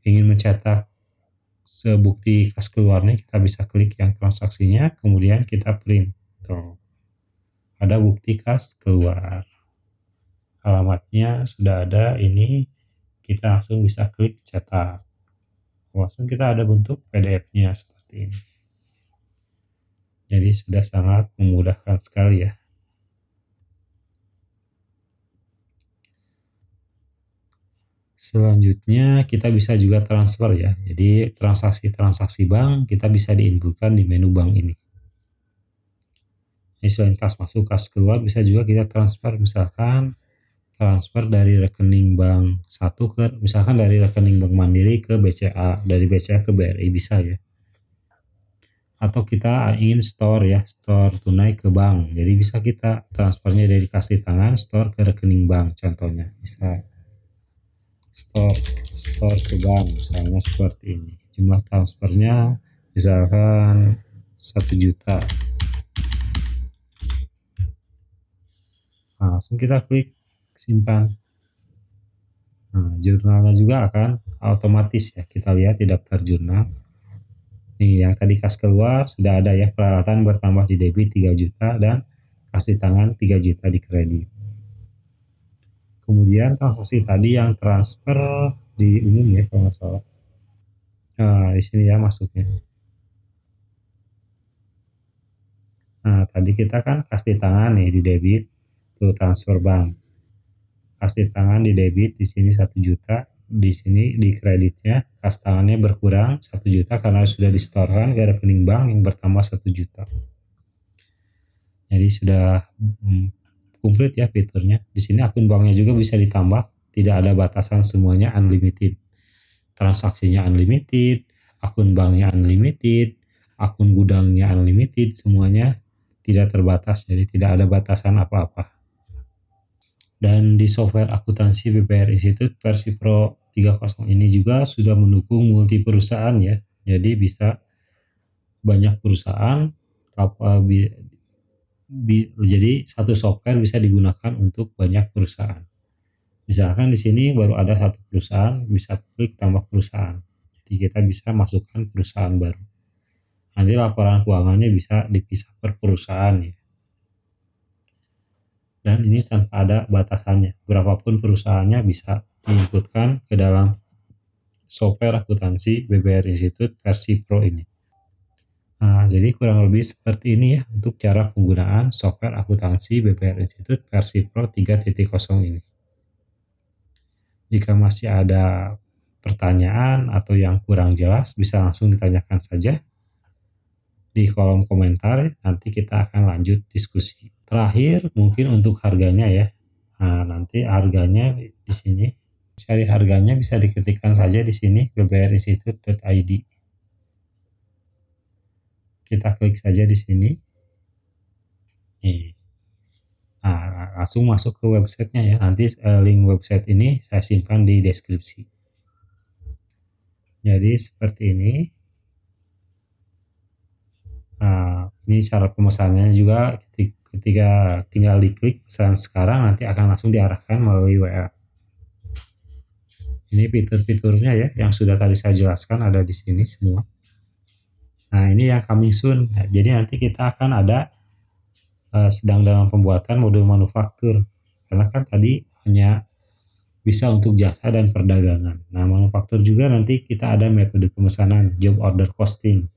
ingin mencetak sebukti kas keluarnya, kita bisa klik yang transaksinya, kemudian kita print. Tuh. Ada bukti kas keluar. Alamatnya sudah ada, ini kita langsung bisa klik cetak. Langsung kita ada bentuk PDF-nya seperti ini. Jadi sudah sangat memudahkan sekali ya. Selanjutnya kita bisa juga transfer ya. Jadi transaksi-transaksi bank kita bisa diinputkan di menu bank ini. Ini selain kas masuk, kas keluar bisa juga kita transfer, misalkan transfer dari rekening bank satu ke misalkan dari rekening Bank Mandiri ke BCA, dari BCA ke BRI bisa ya. Atau kita ingin store tunai ke bank. Jadi bisa kita transfernya dari kas di tangan store ke rekening bank contohnya. Bisa store ke bank misalnya seperti ini. Jumlah transfernya misalkan 1 juta. Nah, langsung kita klik simpan. Nah, jurnalnya juga akan otomatis ya. Kita lihat di daftar jurnal. Nih, yang tadi kas keluar sudah ada ya, peralatan bertambah di debit 3 juta dan kas di tangan 3 juta di kredit. Kemudian transaksi tadi yang transfer di umum ya kalau nggak salah. Nah, di sini ya masuknya. Nah, tadi kita kan kas di tangan nih di debit, tuh transfer bank. Kas di tangan di debit di sini 1 juta, di sini di kreditnya kas tangannya berkurang 1 juta karena sudah disetorkan ke rekening bank yang bertambah 1 juta. Jadi sudah komplit ya fiturnya. Di sini akun banknya juga bisa ditambah, tidak ada batasan, semuanya unlimited. Transaksinya unlimited, akun banknya unlimited, akun gudangnya unlimited, semuanya tidak terbatas, jadi tidak ada batasan apa-apa. Dan di software akuntansi BPR Institute versi Pro 3.0 ini juga sudah mendukung multi perusahaan ya. Jadi bisa banyak perusahaan, jadi satu software bisa digunakan untuk banyak perusahaan. Misalkan di sini baru ada satu perusahaan, bisa klik tambah perusahaan. Jadi kita bisa masukkan perusahaan baru. Nanti laporan keuangannya bisa dipisah per perusahaan ya. Dan ini tanpa ada batasannya, berapapun perusahaannya bisa diinputkan ke dalam software akuntansi BPR Institute versi Pro ini. Nah, jadi kurang lebih seperti ini ya untuk cara penggunaan software akuntansi BPR Institute versi Pro 3.0 ini. Jika masih ada pertanyaan atau yang kurang jelas, bisa langsung ditanyakan saja di kolom komentar, nanti kita akan lanjut diskusi. Terakhir mungkin untuk harganya ya. Nah, nanti harganya di sini, cari harganya bisa diketikkan saja di sini bbrinstitute.id. Kita klik saja di sini. Nih. Nah, langsung masuk ke websitenya ya. Nanti link website ini saya simpan di deskripsi. Jadi seperti ini. Nah, ini cara pemesanannya juga, ketika tinggal diklik pesan sekarang, nanti akan langsung diarahkan melalui WA. Ini fitur-fiturnya ya yang sudah tadi saya jelaskan ada di sini semua. Nah, ini yang coming soon. Nah, jadi nanti kita akan ada sedang dalam pembuatan modul manufaktur. Karena kan tadi hanya bisa untuk jasa dan perdagangan. Nah, manufaktur juga nanti kita ada metode pemesanan, job order costing.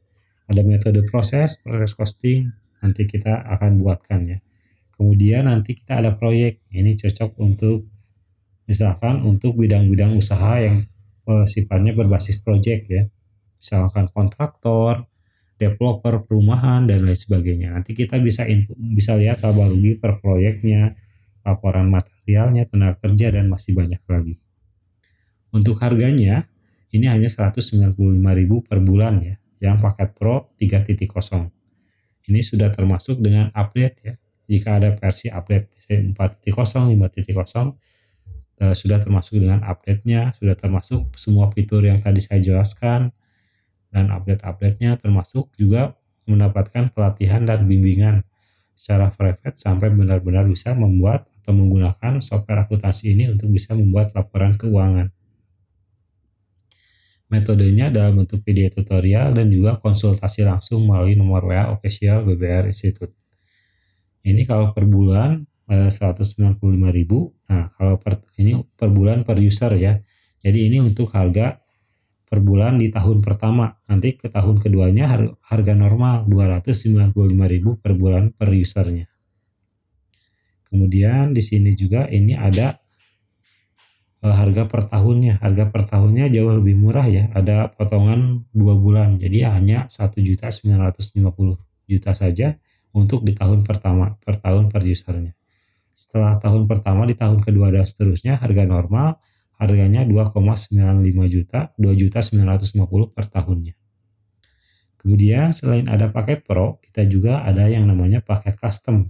Ada metode proses costing, nanti kita akan buatkan ya. Kemudian nanti kita ada proyek, ini cocok untuk misalkan untuk bidang-bidang usaha yang sifatnya berbasis proyek ya. Misalkan kontraktor, developer perumahan dan lain sebagainya. Nanti kita bisa lihat laba rugi per proyeknya, laporan materialnya, tenaga kerja dan masih banyak lagi. Untuk harganya ini hanya 195.000 per bulan ya. Yang paket Pro 3.0. Ini sudah termasuk dengan update ya. Jika ada versi update 4.0, 5.0, sudah termasuk dengan update-nya, sudah termasuk semua fitur yang tadi saya jelaskan, dan update-update-nya termasuk juga mendapatkan pelatihan dan bimbingan secara private sampai benar-benar bisa membuat atau menggunakan software akuntansi ini untuk bisa membuat laporan keuangan. Metodenya dalam bentuk video tutorial dan juga konsultasi langsung melalui nomor WA official BPR Institute. Ini kalau per bulan 195.000. Nah, kalau ini per bulan per user ya. Jadi ini untuk harga per bulan di tahun pertama. Nanti ke tahun keduanya harga normal 295.000 per bulan per usernya. Kemudian di sini juga ini ada harga per tahunnya. Harga per tahunnya jauh lebih murah ya. Ada potongan 2 bulan. Jadi hanya 1.950.000 saja untuk di tahun pertama, per tahun per usernya. Setelah tahun pertama, di tahun kedua dan seterusnya harga normal harganya 2,95 juta, 2.950 per tahunnya. Kemudian selain ada paket Pro, kita juga ada yang namanya paket custom.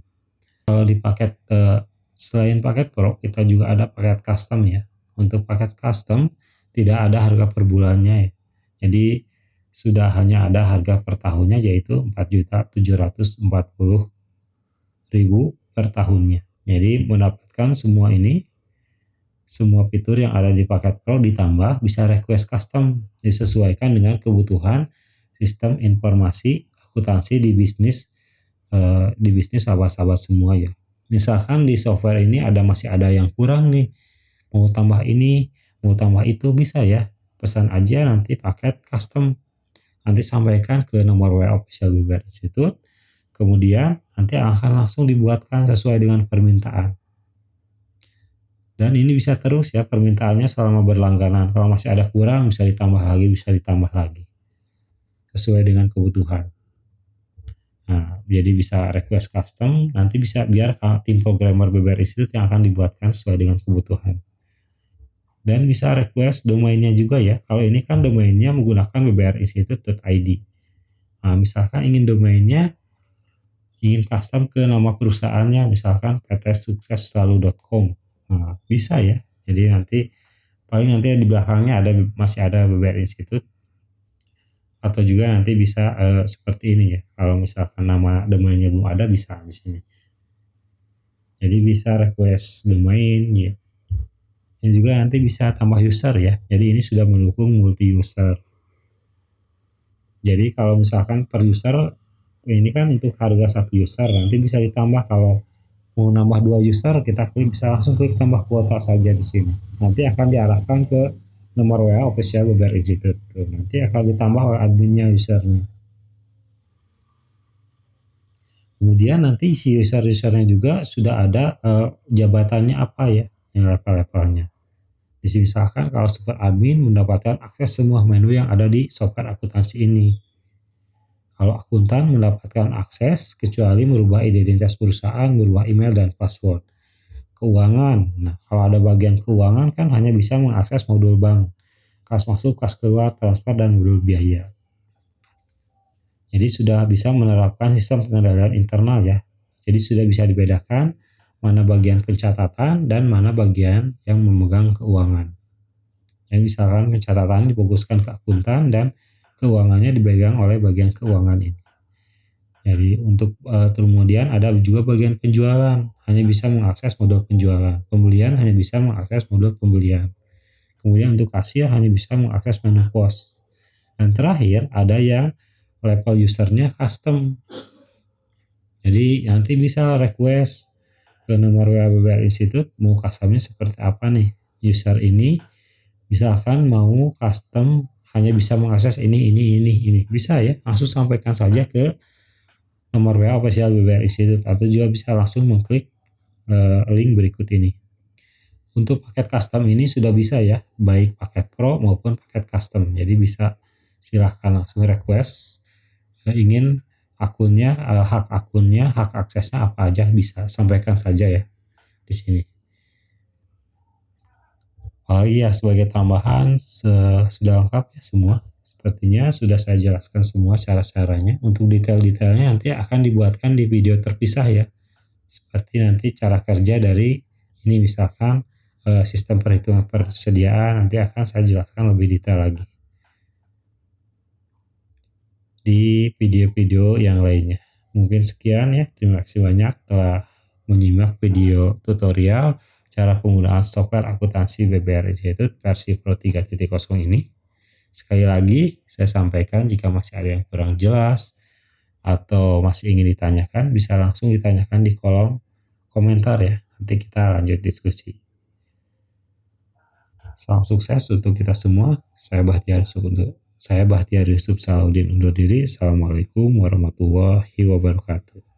Kalau di paket selain paket Pro, kita juga ada paket custom ya. Untuk paket custom tidak ada harga per bulannya ya. Jadi sudah hanya ada harga per tahunnya yaitu 4.740.000 per tahunnya. Jadi mendapatkan semua ini, semua fitur yang ada di paket Pro ditambah bisa request custom disesuaikan dengan kebutuhan sistem informasi akuntansi di bisnis sahabat-sahabat semua ya. Misalkan di software ini masih ada yang kurang nih, mau tambah ini, mau tambah itu, bisa ya. Pesan aja nanti paket custom. Nanti sampaikan ke nomor WA official BPR Institute. Kemudian nanti akan langsung dibuatkan sesuai dengan permintaan. Dan ini bisa terus ya permintaannya selama berlangganan. Kalau masih ada kurang bisa ditambah lagi, sesuai dengan kebutuhan. Nah, Jadi bisa request custom, nanti bisa biar tim programmer BBR Institute yang akan dibuatkan sesuai dengan kebutuhan. Dan bisa request domainnya juga ya. Kalau ini kan domainnya menggunakan bbrinstitute.id. Nah, misalkan ingin domainnya, ingin custom ke nama perusahaannya, misalkan ptsuksesselalu.com. Nah, bisa ya. Jadi nanti paling nanti di belakangnya masih ada BBR Institute, atau juga nanti bisa seperti ini ya. Kalau misalkan nama domainnya belum ada, bisa di sini. Jadi bisa request domain ya. Dan juga nanti bisa tambah user ya. Jadi ini sudah mendukung multi user. Jadi kalau misalkan per user, ini kan untuk harga satu user, nanti bisa ditambah. Kalau mau nambah 2 user, kita bisa langsung klik tambah kuota saja di sini. Nanti akan diarahkan ke nomor WA official BBR Institute. Nanti akan ditambah oleh adminnya usernya. Kemudian nanti si user-usernya juga sudah ada jabatannya apa ya, yang level-levelnya. Di sini misalkan kalau super admin mendapatkan akses semua menu yang ada di software akuntansi ini. Kalau akuntan mendapatkan akses kecuali merubah identitas perusahaan, merubah email dan password. Keuangan, nah kalau ada bagian keuangan kan hanya bisa mengakses modul bank, kas masuk, kas keluar, transfer, dan modul biaya. Jadi sudah bisa menerapkan sistem pengendalian internal ya. Jadi sudah bisa dibedakan mana bagian pencatatan dan mana bagian yang memegang keuangan. Jadi misalkan pencatatan difokuskan ke akuntan dan keuangannya dipegang oleh bagian keuangan ini. Jadi untuk kemudian ada juga bagian penjualan, hanya bisa mengakses modul penjualan. Pembelian hanya bisa mengakses modul pembelian. Kemudian untuk kasir hanya bisa mengakses menu pos. Dan terakhir ada yang level usernya custom. Jadi nanti bisa request ke nomor WA BBR Institute mau customnya seperti apa nih. User ini misalkan mau custom hanya bisa mengakses ini. Bisa ya, langsung sampaikan saja ke nomor WA official BBR Institute, atau juga bisa langsung mengklik link berikut ini. Untuk paket custom ini sudah bisa ya, baik paket pro maupun paket custom. Jadi bisa silahkan langsung request ingin akunnya, hak akunnya, hak aksesnya apa aja, bisa sampaikan saja ya di sini. Oh iya, sebagai tambahan sudah lengkap ya semua. Sepertinya sudah saya jelaskan semua cara-caranya. Untuk detail-detailnya nanti akan dibuatkan di video terpisah ya. Seperti nanti cara kerja dari ini, misalkan sistem perhitungan persediaan, nanti akan saya jelaskan lebih detail lagi di video-video yang lainnya. Mungkin sekian ya, terima kasih banyak telah menyimak video tutorial cara penggunaan software akuntansi BBR Institute versi Pro 3.0 ini. Sekali lagi saya sampaikan, jika masih ada yang kurang jelas atau masih ingin ditanyakan, bisa langsung ditanyakan di kolom komentar ya, nanti kita lanjut diskusi. Salam sukses untuk kita semua. Saya Bahtiar Yusuf Salahuddin undur diri. Assalamualaikum warahmatullahi wabarakatuh.